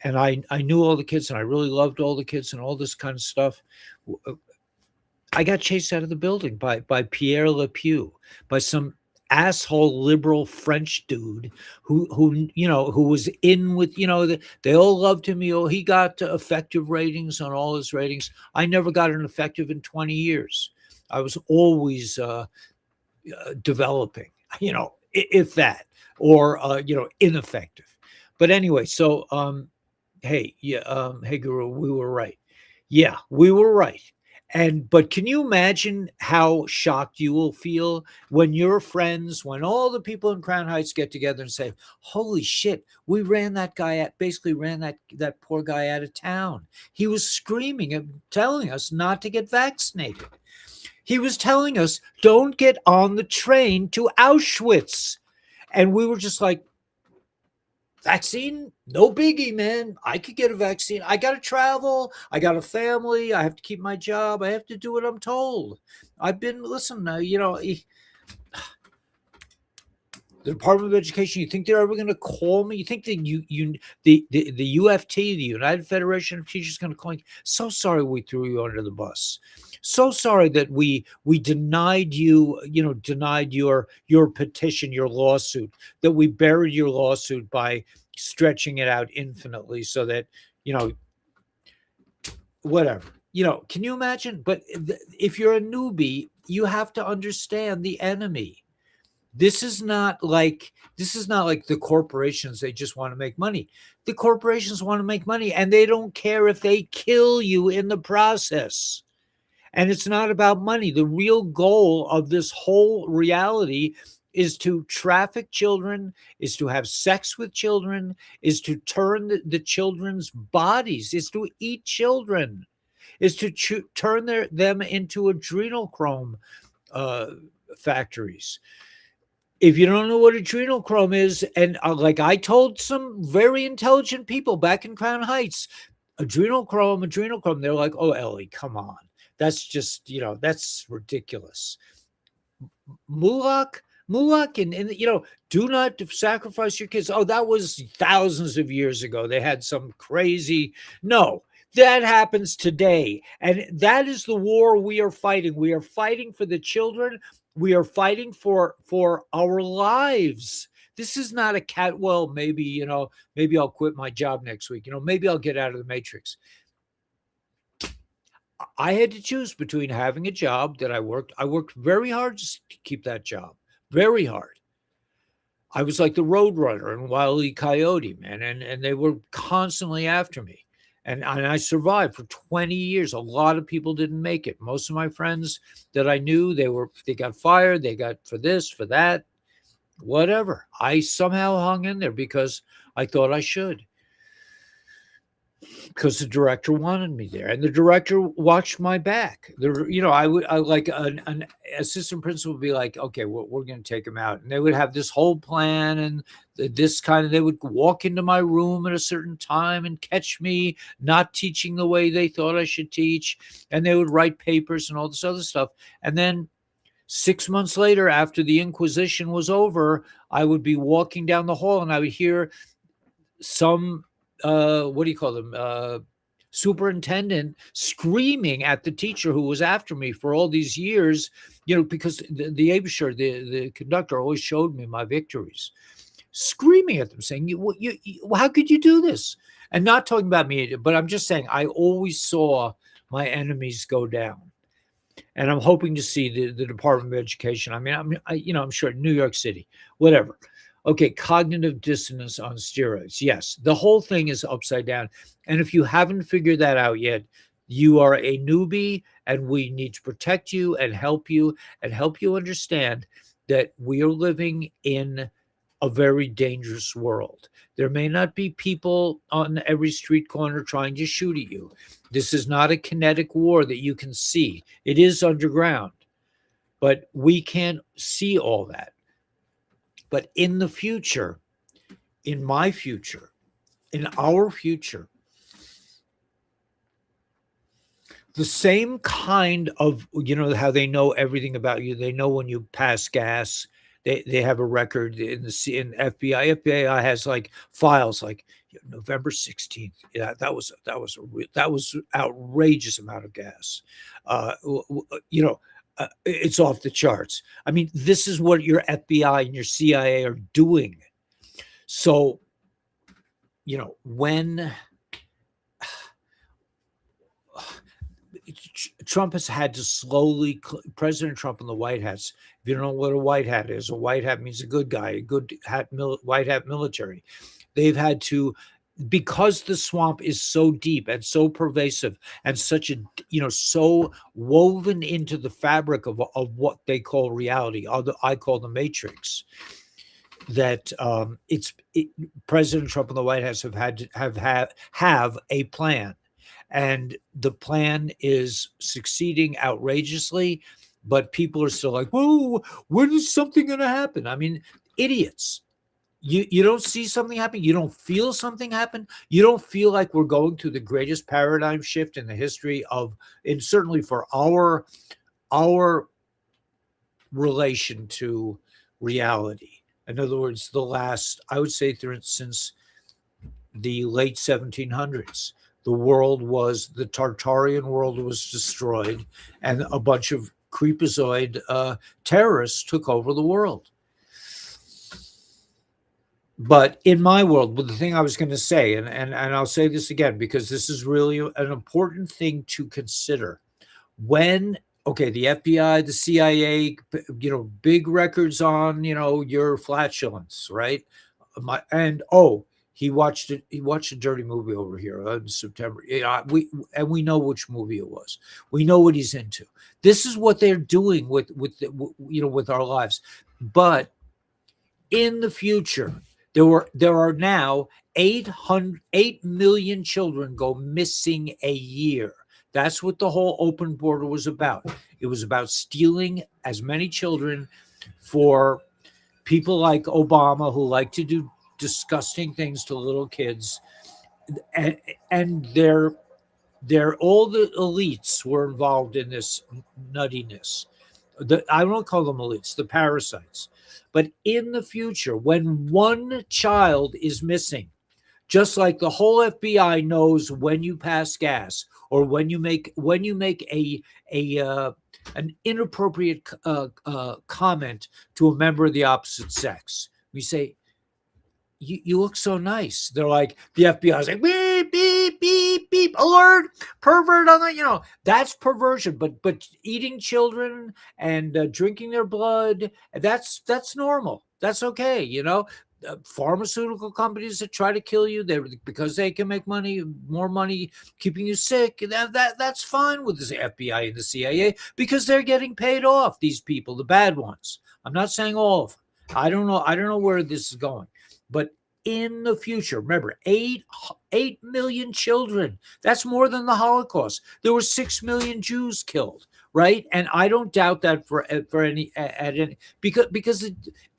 And I knew all the kids, and I really loved all the kids and all this kind of stuff. I got chased out of the building by Pierre Lepew, by some asshole liberal French dude who was in with, they all loved him. He got effective ratings on all his ratings. I never got an effective in 20 years. I was always developing, if that, or, ineffective. But anyway, so, hey, Guru, we were right. Yeah, we were right. But can you imagine how shocked you will feel when your friends, when all the people in Crown Heights get together and say, holy shit, we ran that poor guy out of town. He was screaming and telling us not to get vaccinated. He was telling us, don't get on the train to Auschwitz. And we were just like, vaccine? No biggie, man. I could get a vaccine. I got to travel. I got a family. I have to keep my job. I have to do what I'm told. The Department of Education, you think they're ever going to call me? You think that the UFT, the United Federation of Teachers, is going to call me? So sorry we threw you under the bus. So sorry that we denied you, denied your petition, your lawsuit, that we buried your lawsuit by stretching it out infinitely so that, whatever. Can you imagine? But if you're a newbie, you have to understand the enemy. This is not like the corporations. They just want to make money. The corporations want to make money, and they don't care if they kill you in the process. And it's not about money. The real goal of this whole reality is to traffic children, is to have sex with children, is to turn the children's bodies, is to eat children, is to turn them into adrenochrome factories. If you don't know what adrenochrome is, and like I told some very intelligent people back in Crown Heights, adrenochrome, they're like, oh, Ellie, come on. That's just, that's ridiculous. Mulak, and do not sacrifice your kids. Oh, that was thousands of years ago. They had some crazy, no, that happens today. And that is the war we are fighting. We are fighting for the children. We are fighting for our lives. This is not a cat. Well, maybe I'll quit my job next week. Maybe I'll get out of the matrix. I had to choose between having a job that I worked very hard to keep that job, very hard. I was like the road runner in Wile E. Coyote, man, and they were constantly after me. And I survived for 20 years. A lot of people didn't make it. Most of my friends that I knew, they got fired. They got for this, for that, whatever. I somehow hung in there because I thought I should. because the director wanted me there, and the director watched my back. I like an assistant principal would be like, okay, we're going to take him out, and they would have this whole plan, and this kind of, they would walk into my room at a certain time and catch me not teaching the way they thought I should teach, and they would write papers and all this other stuff. And then 6 months later, after the Inquisition was over, I would be walking down the hall and I would hear some what do you call them, superintendent screaming at the teacher who was after me for all these years, because the Abisher, the conductor, always showed me my victories, screaming at them, saying, how could you do this? And not talking about me, but I'm just saying I always saw my enemies go down. And I'm hoping to see the Department of Education. I mean, I'm sure New York City, whatever. Okay, cognitive dissonance on steroids. Yes, the whole thing is upside down. And if you haven't figured that out yet, you are a newbie, and we need to protect you and help you understand that we are living in a very dangerous world. There may not be people on every street corner trying to shoot at you. This is not a kinetic war that you can see. It is underground, but we can't see all that. But in the future, in my future, in our future, the same kind of, how they know everything about you. They know when you pass gas. They have a record in FBI. FBI has like files like November 16th. Yeah, that was outrageous amount of gas. It's off the charts. I mean, this is what your FBI and your CIA are doing. So, when Trump has had to slowly, President Trump and the White Hats, if you don't know what a white hat is, a white hat means a good guy, a good hat, white hat military. They've had to, because the swamp is so deep and so pervasive and such a, so woven into the fabric of what they call reality, I call the Matrix, that President Trump and the White House have a plan. And the plan is succeeding outrageously, but people are still like, whoa, when is something going to happen? I mean, idiots. You don't see something happen. You don't feel something happen. You don't feel like we're going through the greatest paradigm shift in the history and certainly for our relation to reality. In other words, the last, I would say, since the late 1700s, the Tartarian world was destroyed, and a bunch of creepazoid terrorists took over the world. But in my world, the thing I was going to say, and I'll say this again, because this is really an important thing to consider. The FBI, the CIA, big records on, your flatulence, right? He watched it. He watched a dirty movie over here in September. We know which movie it was. We know what he's into. This is what they're doing with our lives. But in the future, there are now 8 million children go missing a year. That's what the whole open border was about. It was about stealing as many children for people like Obama, who like to do disgusting things to little kids, and they're all the elites were involved in this nuttiness. I don't call them elites, the parasites. But in the future, when one child is missing, just like the whole FBI knows when you pass gas or when you make an inappropriate comment to a member of the opposite sex, we say, you look so nice. They're like, the FBI is like, beep, beep, beep, beep, alert, pervert on the, that's perversion. But eating children and drinking their blood, that's normal. That's okay. Pharmaceutical companies that try to kill you, because they can make more money keeping you sick. That's fine with the FBI and the CIA, because they're getting paid off. These people, the bad ones. I'm not saying all of them. I don't know where this is going. But in the future, remember, 8 million children. That's more than the Holocaust. There were 6 million Jews killed, right? And I don't doubt that for any at any, because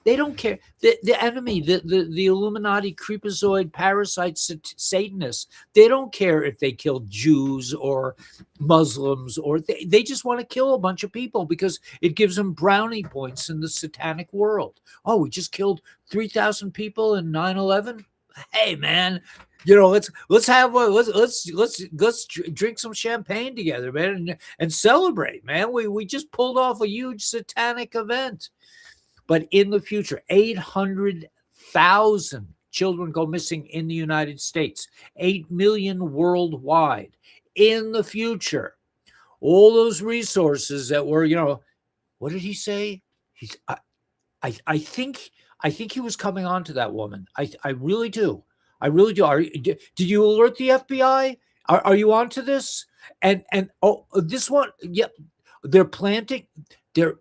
they don't care. The enemy, the Illuminati, creepazoid, parasites, Satanists, they don't care if they kill Jews or Muslims, or they just want to kill a bunch of people because it gives them brownie points in the satanic world. Oh, we just killed 3,000 people in 9/11. Hey, man, let's have let's drink some champagne together, man, and celebrate, man. We just pulled off a huge satanic event. But in the future, 800,000 children go missing in the United States, 8 million worldwide. In the future, all those resources that were, what did he say? I think he was coming on to that woman. I really do. I really do. Did you alert the FBI? Are you on to this? And this one, yep, they're planting. They're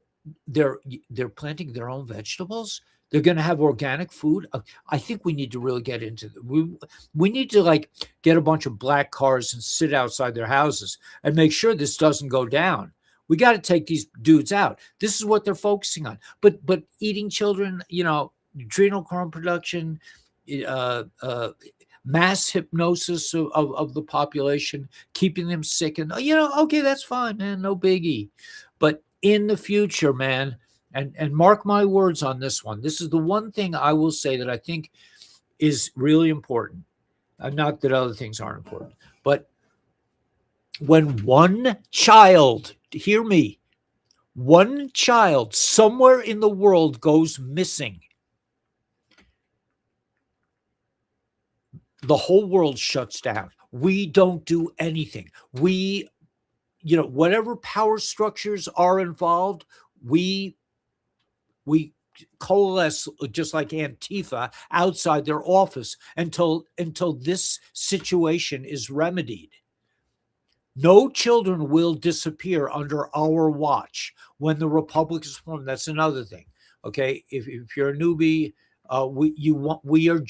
planting their own vegetables. They're going to have organic food. I think we need to really get into it. We need to get a bunch of black cars and sit outside their houses and make sure this doesn't go down. We got to take these dudes out. This is what they're focusing on. But eating children, adrenal hormone production, mass hypnosis of the population, keeping them sick, and okay, that's fine, man, no biggie. But in the future, man, and mark my words on this one, this is the one thing I will say that I think is really important. Not that other things aren't important, but when one child, hear me, one child somewhere in the world goes missing, the whole world shuts down. We don't do anything. We, whatever power structures are involved, we coalesce just like Antifa outside their office until this situation is remedied. No children will disappear under our watch when the republic is formed. That's another thing. Okay, if you're a newbie, we are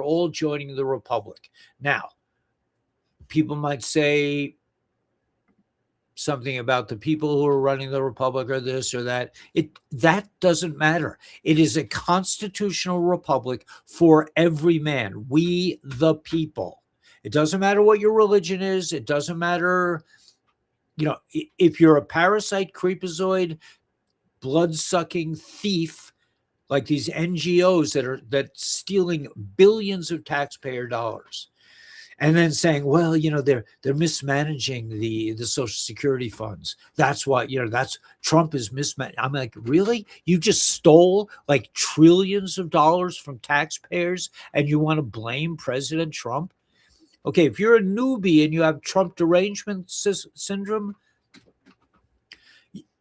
all joining the republic. Now, people might say something about the people who are running the republic or this or that. That doesn't matter. It is a constitutional republic for every man. We the people. It doesn't matter what your religion is. It doesn't matter, if you're a parasite, creepazoid, blood-sucking thief, like these NGOs that's stealing billions of taxpayer dollars, and then saying, well, they're mismanaging the Social Security funds. That's why, that's Trump is mismanaging. I'm like, really? You just stole like trillions of dollars from taxpayers and you want to blame President Trump? Okay, if you're a newbie and you have Trump derangement syndrome,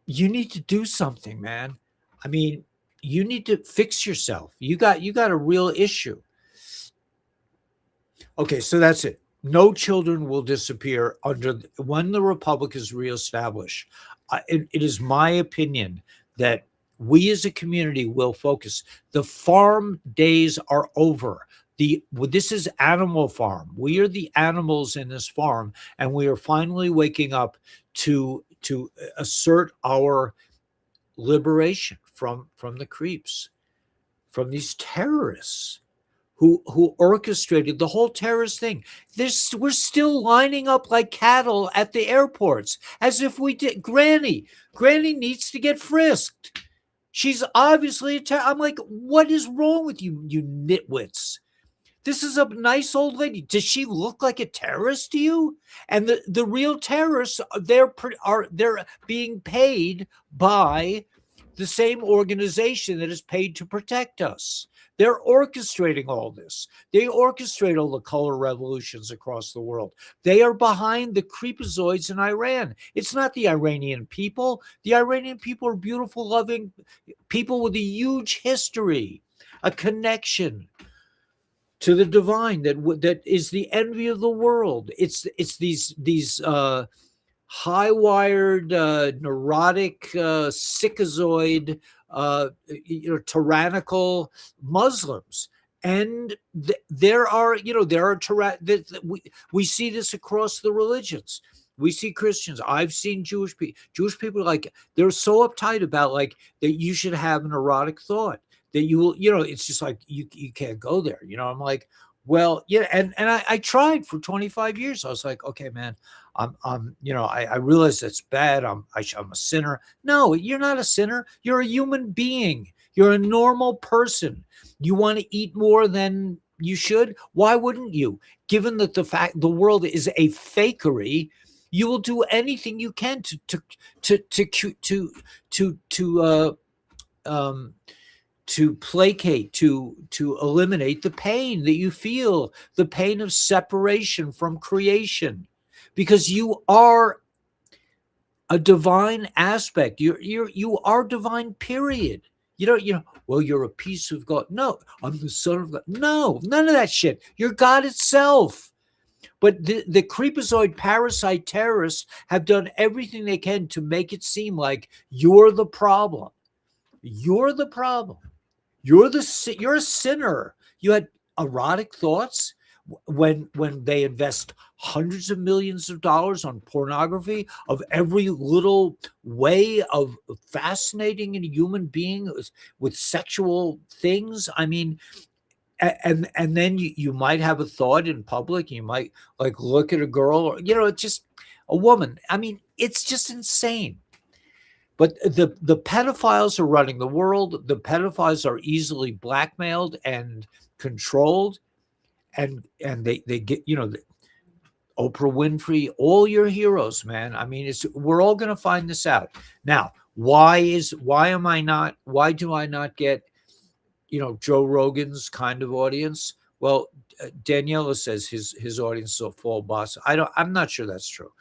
you need to do something, man. I mean, you need to fix yourself. You got a real issue. Okay, so that's it. No children will disappear when the republic is reestablished. It is my opinion that we as a community will focus. The farm days are over. This is Animal Farm. We are the animals in this farm, and we are finally waking up to assert our liberation from the creeps, from these terrorists who orchestrated the whole terrorist thing. We're still lining up like cattle at the airports as if we did. Granny needs to get frisked. She's obviously I'm like, what is wrong with you nitwits? This is a nice old lady. Does she look like a terrorist to you? And the real terrorists, they're being paid by the same organization that is paid to protect us. They're orchestrating all this. They orchestrate all the color revolutions across the world. They are behind the creepazoids in Iran. It's not the Iranian people. The Iranian people are beautiful, loving people with a huge history, a connection to the divine that is the envy of the world. It's these high-wired, neurotic, sickazoid, tyrannical Muslims. And there are, we see this across the religions. We see Christians. I've seen Jewish people. Jewish people, like, they're so uptight about, like, that you should have an erotic thought, that you will, it's just like you can't go there. I'm like, well, yeah, and I tried for 25 years. I was like, okay, man, I realize that's bad. I'm a sinner. No, you're not a sinner. You're a human being. You're a normal person. You want to eat more than you should? Why wouldn't you? Given that the world is a fakery, you will do anything you can to placate, to eliminate the pain that you feel, the pain of separation from creation, because you are a divine aspect. You are divine, period. Well, you're a piece of God. No, I'm the son of God. No, none of that shit. You're God itself. But the creepazoid parasite terrorists have done everything they can to make it seem like you're the problem. You're the problem. You're a sinner. You had erotic thoughts when they invest hundreds of millions of dollars on pornography of every little way of fascinating a human being with sexual things. I mean, and then you might have a thought in public. You might, like, look at a girl, or it's just a woman. I mean, it's just insane. But the pedophiles are running the world. The pedophiles are easily blackmailed and controlled, and they get, Oprah Winfrey, all your heroes, man. I mean, we're all going to find this out. Now, why do I not get, Joe Rogan's kind of audience? Well, Daniela says his audience is a full boss. I'm not sure that's true.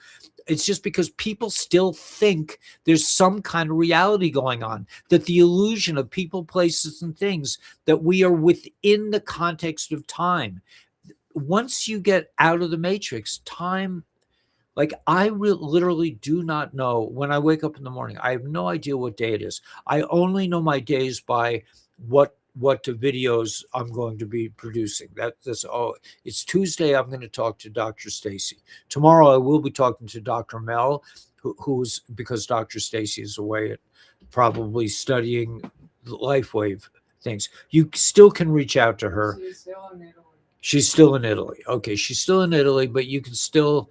It's just because people still think there's some kind of reality going on, that the illusion of people, places, and things, that we are within the context of time. Once you get out of the matrix, time, like, I literally do not know. When I wake up in the morning, I have no idea what day it is. I only know my days by what the videos I'm going to be producing. It's Tuesday. I'm going to talk to Dr. Stacy. Tomorrow I will be talking to Dr. Mel, who's, because Dr. Stacy is away, probably studying life wave things. You still can reach out to her. She's still in Italy. Okay, she's still in Italy, but you can still,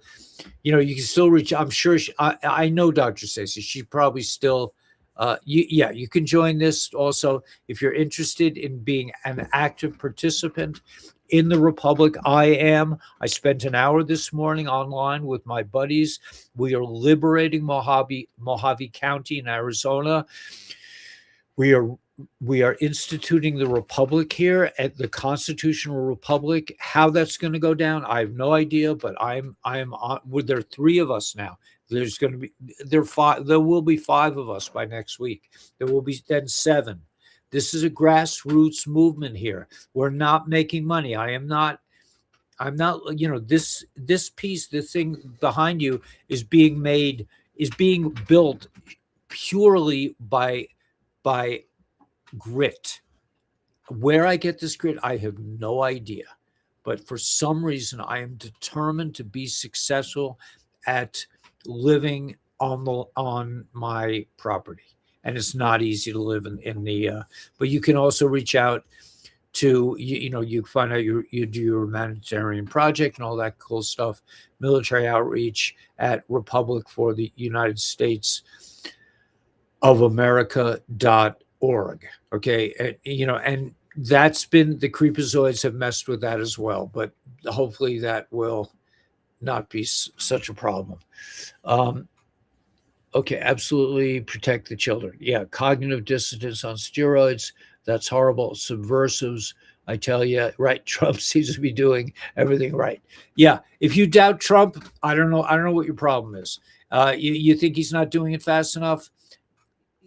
you can still reach. I'm sure I know Dr. Stacy. She probably still. You can join this also if you're interested in being an active participant in the Republic. I spent an hour this morning online with my buddies. We are liberating Mojave County in Arizona. We are instituting the Republic here, at the Constitutional Republic. How that's going to go down, I have no idea, but I'm on. There are 3 of us now. There's going to be there will be 5 of us by next week. There will be then 7. This is a grassroots movement here. We're not making money. I'm not, this piece, the thing behind you is being built purely by grit. Where I get this grit, I have no idea. But for some reason, I am determined to be successful at living on my property. And it's not easy to live in the, but you can also reach out to, you find out you do your humanitarian project and all that cool stuff, military outreach at Republic for the United States of America.org. Okay. And that's been, the creepazoids have messed with that as well, but hopefully that will not be such a problem. Okay, absolutely protect the children. Yeah, cognitive dissonance on steroids, that's horrible. Subversives, I tell you, right? Trump seems to be doing everything right. Yeah, if you doubt Trump, I don't know what your problem is. You think he's not doing it fast enough?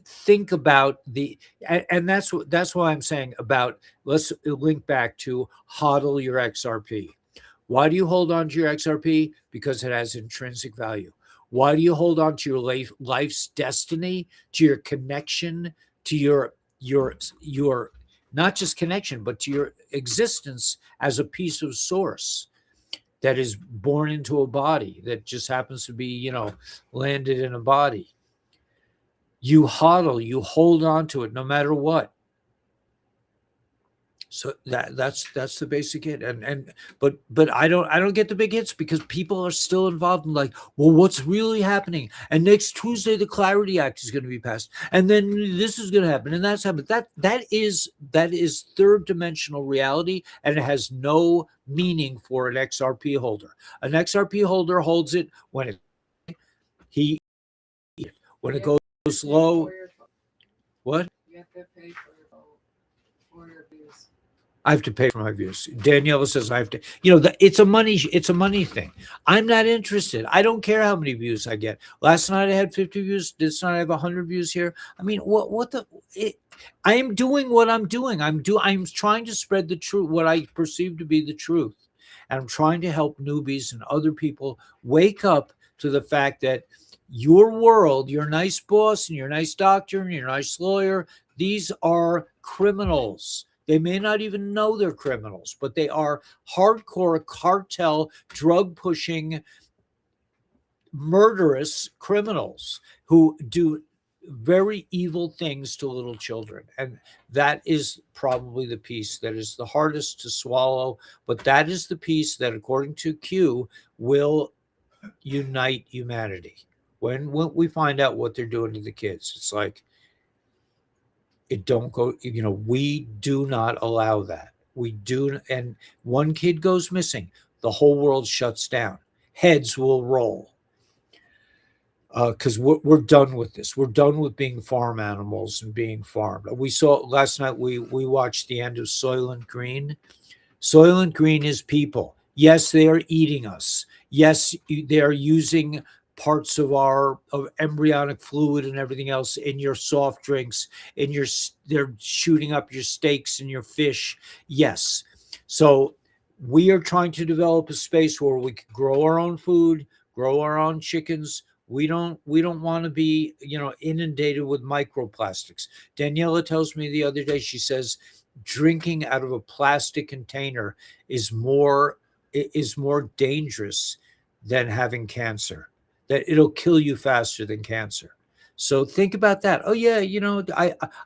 Think about and that's why I'm saying about, let's link back to hodl your XRP. Why do you hold on to your XRP? Because it has intrinsic value. Why do you hold on to your life's destiny, to your connection, to your not just connection, but to your existence as a piece of source that is born into a body that just happens to be, landed in a body. You hodl, you hold on to it no matter what. So that's the basic hit. But I don't get the big hits because people are still involved in like, well, what's really happening? And next Tuesday the Clarity Act is going to be passed, and then this is going to happen, and that's happened. That is third dimensional reality, and it has no meaning for an XRP holder. An XRP holder holds it when it when it goes low. What? You have to pay for your views. I have to pay for my views. Daniela says I have to. It's a money thing. I'm not interested. I don't care how many views I get. Last night I had 50 views. This night I have 100 views here. I mean, I am doing what I'm doing. I'm trying to spread the truth, what I perceive to be the truth, and I'm trying to help newbies and other people wake up to the fact that your world, your nice boss and your nice doctor and your nice lawyer, these are criminals. They may not even know they're criminals, but they are hardcore cartel, drug-pushing, murderous criminals who do very evil things to little children. And that is probably the piece that is the hardest to swallow, but that is the piece that, according to Q, will unite humanity. When we find out what they're doing to the kids, it's like, it don't go, we do not allow that. We do. And one kid goes missing, the whole world shuts down. Heads will roll. Because we're done with this. We're done with being farm animals and being farmed. We saw last night, we watched the end of Soylent Green. Soylent Green is people. Yes, they are eating us. Yes, they are using parts of embryonic fluid and everything else in your soft drinks, they're shooting up your steaks and your fish. Yes. So we are trying to develop a space where we can grow our own food, grow our own chickens. We don't want to be, inundated with microplastics. Daniela tells me the other day, she says, drinking out of a plastic container is more dangerous than having cancer. That it'll kill you faster than cancer. So think about that. Oh yeah,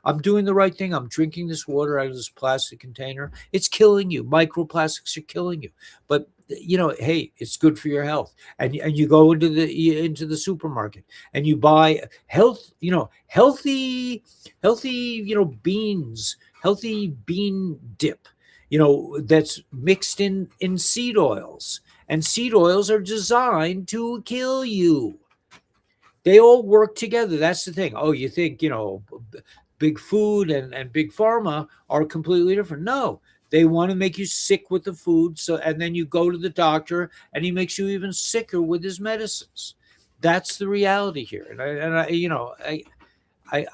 I'm doing the right thing. I'm drinking this water out of this plastic container. It's killing you. Microplastics are killing you. But hey, it's good for your health. And you go into the supermarket and you buy healthy beans, healthy bean dip, that's mixed in seed oils. And seed oils are designed to kill you. They all work together. That's the thing. Oh, you think, big food and big pharma are completely different. No, they want to make you sick with the food. And then you go to the doctor and he makes you even sicker with his medicines. That's the reality here. I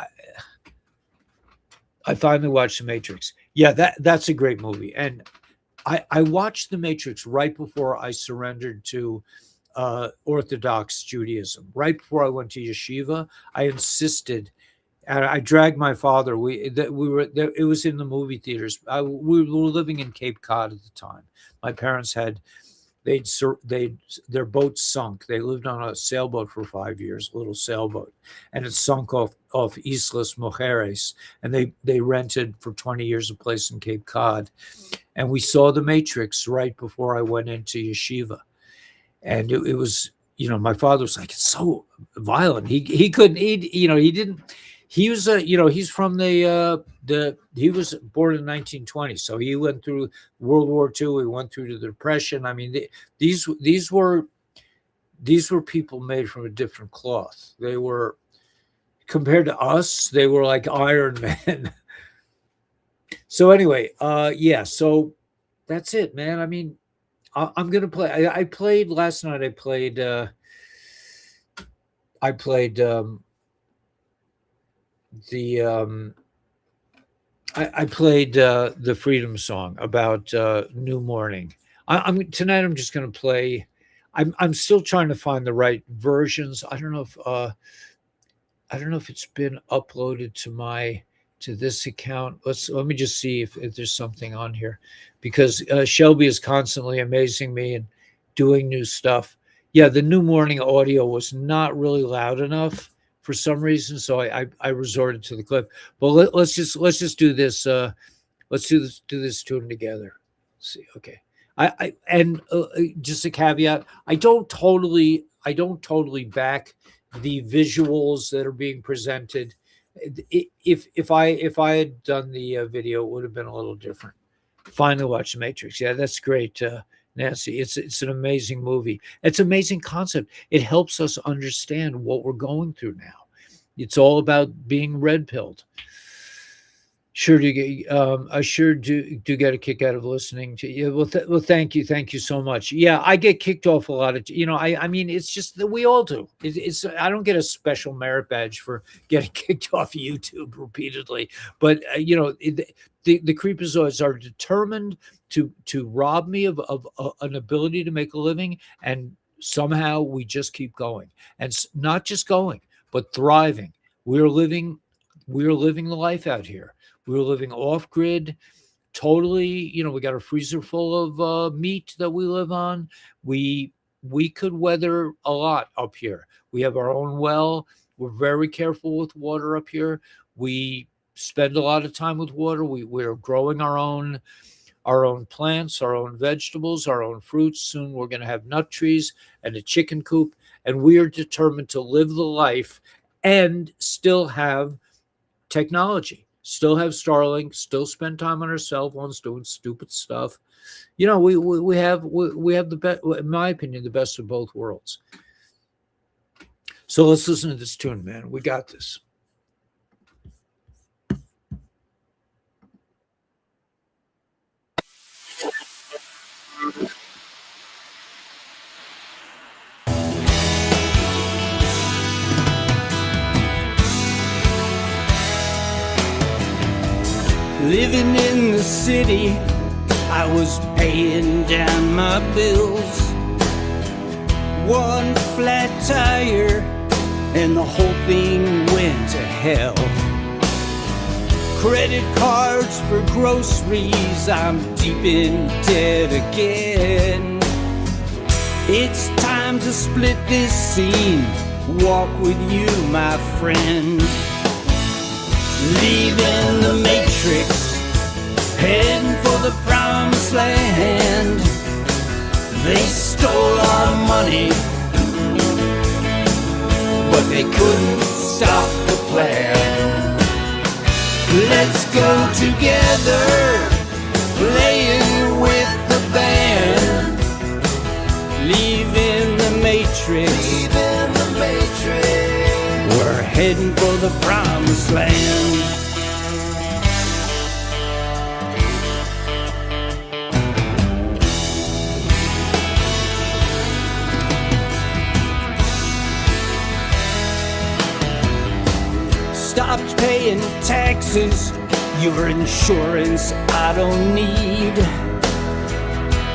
finally watched The Matrix. Yeah, that's a great movie. And I watched The Matrix right before I surrendered to Orthodox Judaism. Right before I went to yeshiva, I insisted, and I dragged my father. It was in the movie theaters. We were living in Cape Cod at the time. My parents their boat sunk. They lived on a sailboat for 5 years, a little sailboat, and it sunk off Islas Mujeres, and they rented for 20 years a place in Cape Cod. And we saw The Matrix right before I went into yeshiva. And it was, my father was like, it's so violent. He couldn't eat, he didn't, he was, he's from he was born in 1920. So he went through World War II. He went through the Depression. I mean, these were people made from a different cloth. They were, compared to us, they were like Iron Man. So anyway, so that's it, man. I mean, I'm going to play. I played last night. I played the Freedom Song about New Morning. Tonight I'm just going to play. I'm still trying to find the right versions. I don't know if it's been uploaded to my to this account. Let me just see if there's something on here, because Shelby is constantly amazing me and doing new stuff. Yeah, the new morning audio was not really loud enough for some reason, so I resorted to the clip. But let's just do this. Let's do this tune together. Let's see, okay. And just a caveat: I don't totally back the visuals that are being presented. If I had done the video, it would have been a little different. Finally watched The Matrix. Yeah, that's great, Nancy. It's an amazing movie. It's an amazing concept. It helps us understand what we're going through now. It's all about being red pilled. Sure do get I sure do get a kick out of listening to you. Well, thank you so much. Yeah, I get kicked off a lot of, I mean, it's just that we all do. It's I don't get a special merit badge for getting kicked off YouTube repeatedly, but the creepazoids are determined to rob me of an ability to make a living, and somehow we just keep going, and not just going, but thriving. We're living the life out here. We were living off grid, totally. We got a freezer full of meat that we live on. We could weather a lot up here. We have our own well. We're very careful with water up here. We spend a lot of time with water. We're growing our own plants, our own vegetables, our own fruits. Soon we're going to have nut trees and a chicken coop. And we are determined to live the life and still have technology. Still have Starlink, still spend time on our cell phones doing stupid stuff. We have the best, in my opinion, the best of both worlds. So let's listen to this tune, man. We got this. Living in the city, I was paying down my bills. One flat tire and the whole thing went to hell. Credit cards for groceries, I'm deep in debt again. It's time to split this scene, walk with you, my friend. Leaving the matrix, heading for the promised land. They stole our money, but they couldn't stop the plan. Let's go together, playing with the band. Leaving the matrix, we're heading for the promised land. Stopped paying taxes, your insurance I don't need.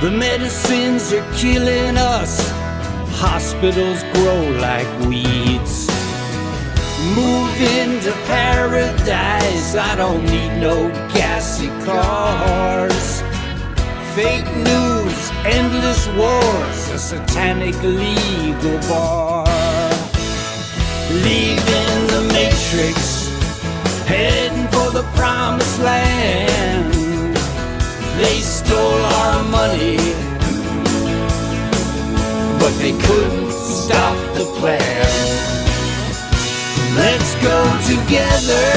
The medicines are killing us, hospitals grow like weeds. Moving to paradise, I don't need no gassy cars. Fake news, endless wars, a satanic legal bar. Leaving the matrix, heading for the promised land. They stole our money, but they couldn't stop the plan. Let's go together,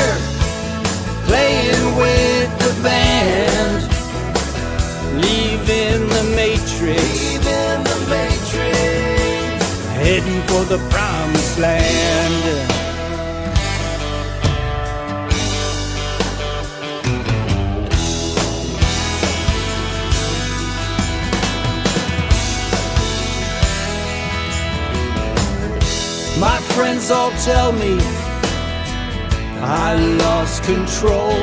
playing with the band. Leaving the matrix, heading for the promised land. My friends all tell me I lost control.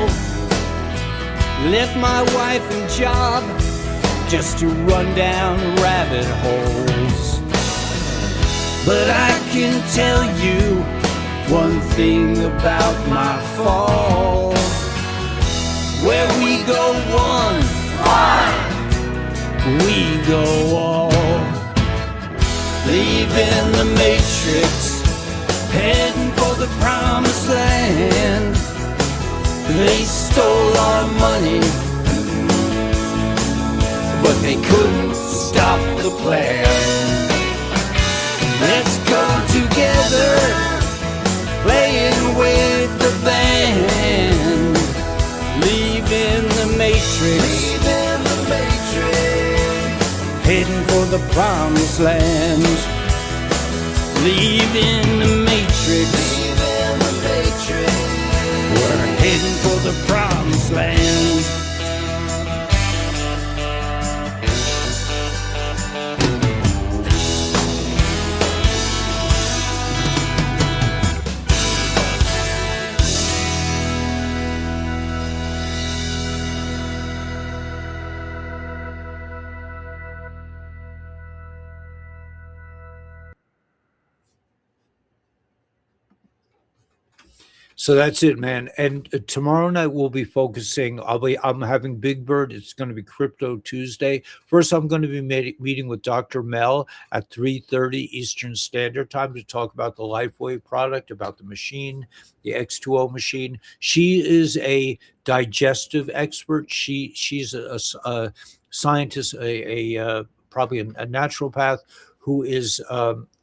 Left my wife and job just to run down rabbit holes. But I can tell you one thing about my fall. Where we go one, we go all. Leaving the matrix, heading for the promised land. They stole our money, but they couldn't stop the plan. Let's go together, playing with the band. Leaving the matrix, heading for the promised land. Leaving the matrix, we're heading for the promised land. So that's it, man. And tomorrow night we'll be focusing. I'm having Big Bird. It's going to be Crypto Tuesday. First, I'm going to be meeting with Dr. Mel at 3:30 Eastern Standard Time to talk about the LifeWave product, about the machine, the X2O machine. She is a digestive expert. She's a scientist, probably a naturopath who is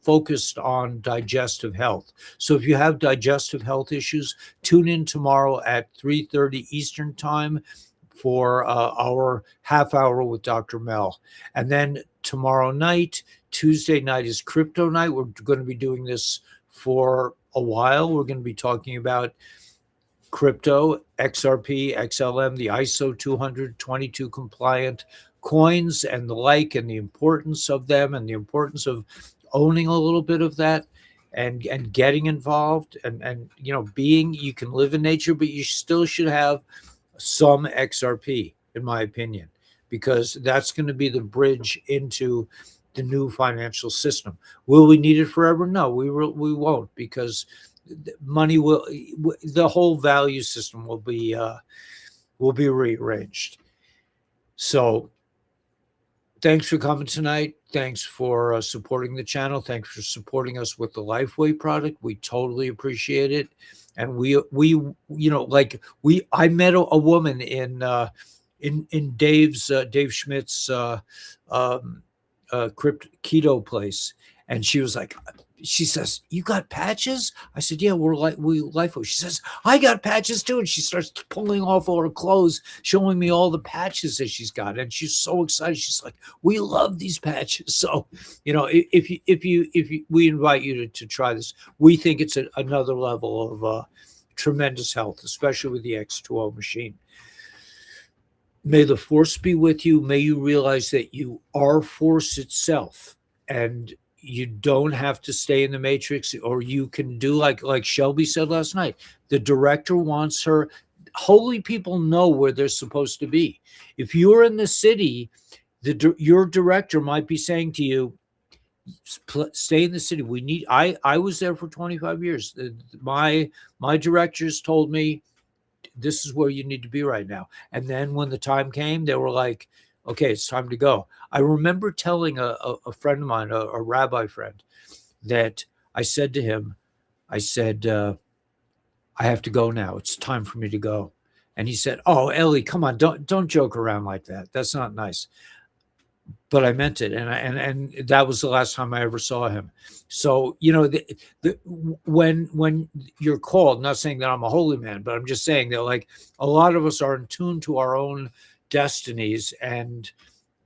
focused on digestive health. So if you have digestive health issues, tune in tomorrow at 3:30 Eastern Time for our half hour with Dr. Mel. And then tomorrow night, Tuesday night, is crypto night. We're going to be doing this for a while. We're going to be talking about crypto, XRP, XLM, the ISO 20022 compliant coins and the like, and the importance of them, and the importance of owning a little bit of that, and getting involved, and being, you can live in nature, but you still should have some XRP, in my opinion, because that's going to be the bridge into the new financial system. Will we need it forever? No, we won't, because money will, the whole value system will be rearranged. So thanks for coming tonight. Thanks for supporting the channel. Thanks for supporting us with the LifeWave product. We totally appreciate it. And I met a woman in Dave Schmidt's keto place, and she was like, she says, "You got patches?" I said, "Yeah, we LifeWave." She says, "I got patches too," and she starts pulling off all her clothes, showing me all the patches that she's got, and she's so excited. She's like, "We love these patches." So, if we invite you to try this. We think it's another level of tremendous health, especially with the X2O machine. May the force be with you. May you realize that you are force itself, and you don't have to stay in the matrix, or you can do like Shelby said last night. The director wants her. Holy people know where they're supposed to be. If you're in the city, your director might be saying to you, stay in the city. We need, I was there for 25 years. My directors told me, this is where you need to be right now. And then when the time came, they were like, okay, it's time to go. I remember telling a friend of mine, a rabbi friend, that I said to him, I said, I have to go now. It's time for me to go. And he said, "Oh, Ellie, come on, don't joke around like that. That's not nice." But I meant it, and that was the last time I ever saw him. So when you're called, not saying that I'm a holy man, but I'm just saying that, like, a lot of us are in tune to our own destinies, and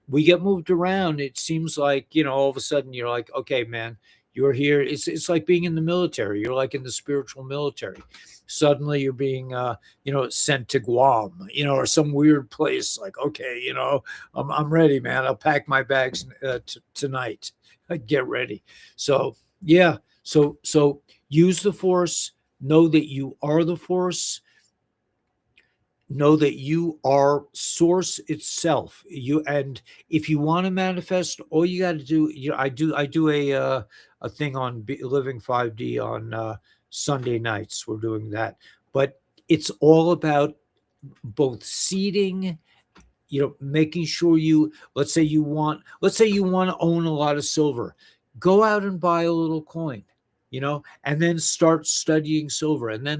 we get moved around. It seems like, all of a sudden you're like, okay, man, you're here. It's like being in the military. You're like in the spiritual military. Suddenly you're being, sent to Guam, or some weird place. Like, okay, I'm ready, man. I'll pack my bags tonight. Get ready. So yeah. So use the force. Know that you are the force. Know that you are source itself. And if you want to manifest, all you got to do, I do a thing on Living 5D on Sunday nights. We're doing that, but it's all about both seeding, making sure let's say you want to own a lot of silver. Go out and buy a little coin, and then start studying silver, and then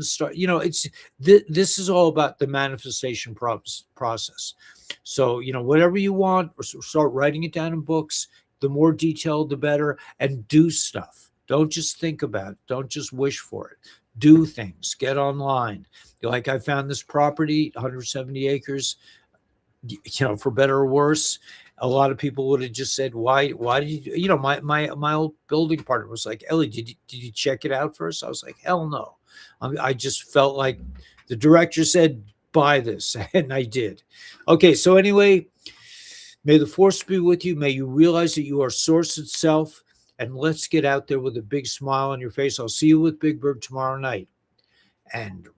this is all about the manifestation process. So, whatever you want, start writing it down in books. The more detailed, the better, and do stuff. Don't just think about it. Don't just wish for it. Do things. Get online. Like, I found this property, 170 acres, for better or worse. A lot of people would have just said, why did you, my old building partner was like, Ellie, did you check it out first? I was like, hell no. I just felt like the director said, buy this, and I did. Okay, so anyway, may the force be with you. May you realize that you are source itself, and let's get out there with a big smile on your face. I'll see you with Big Bird tomorrow night. And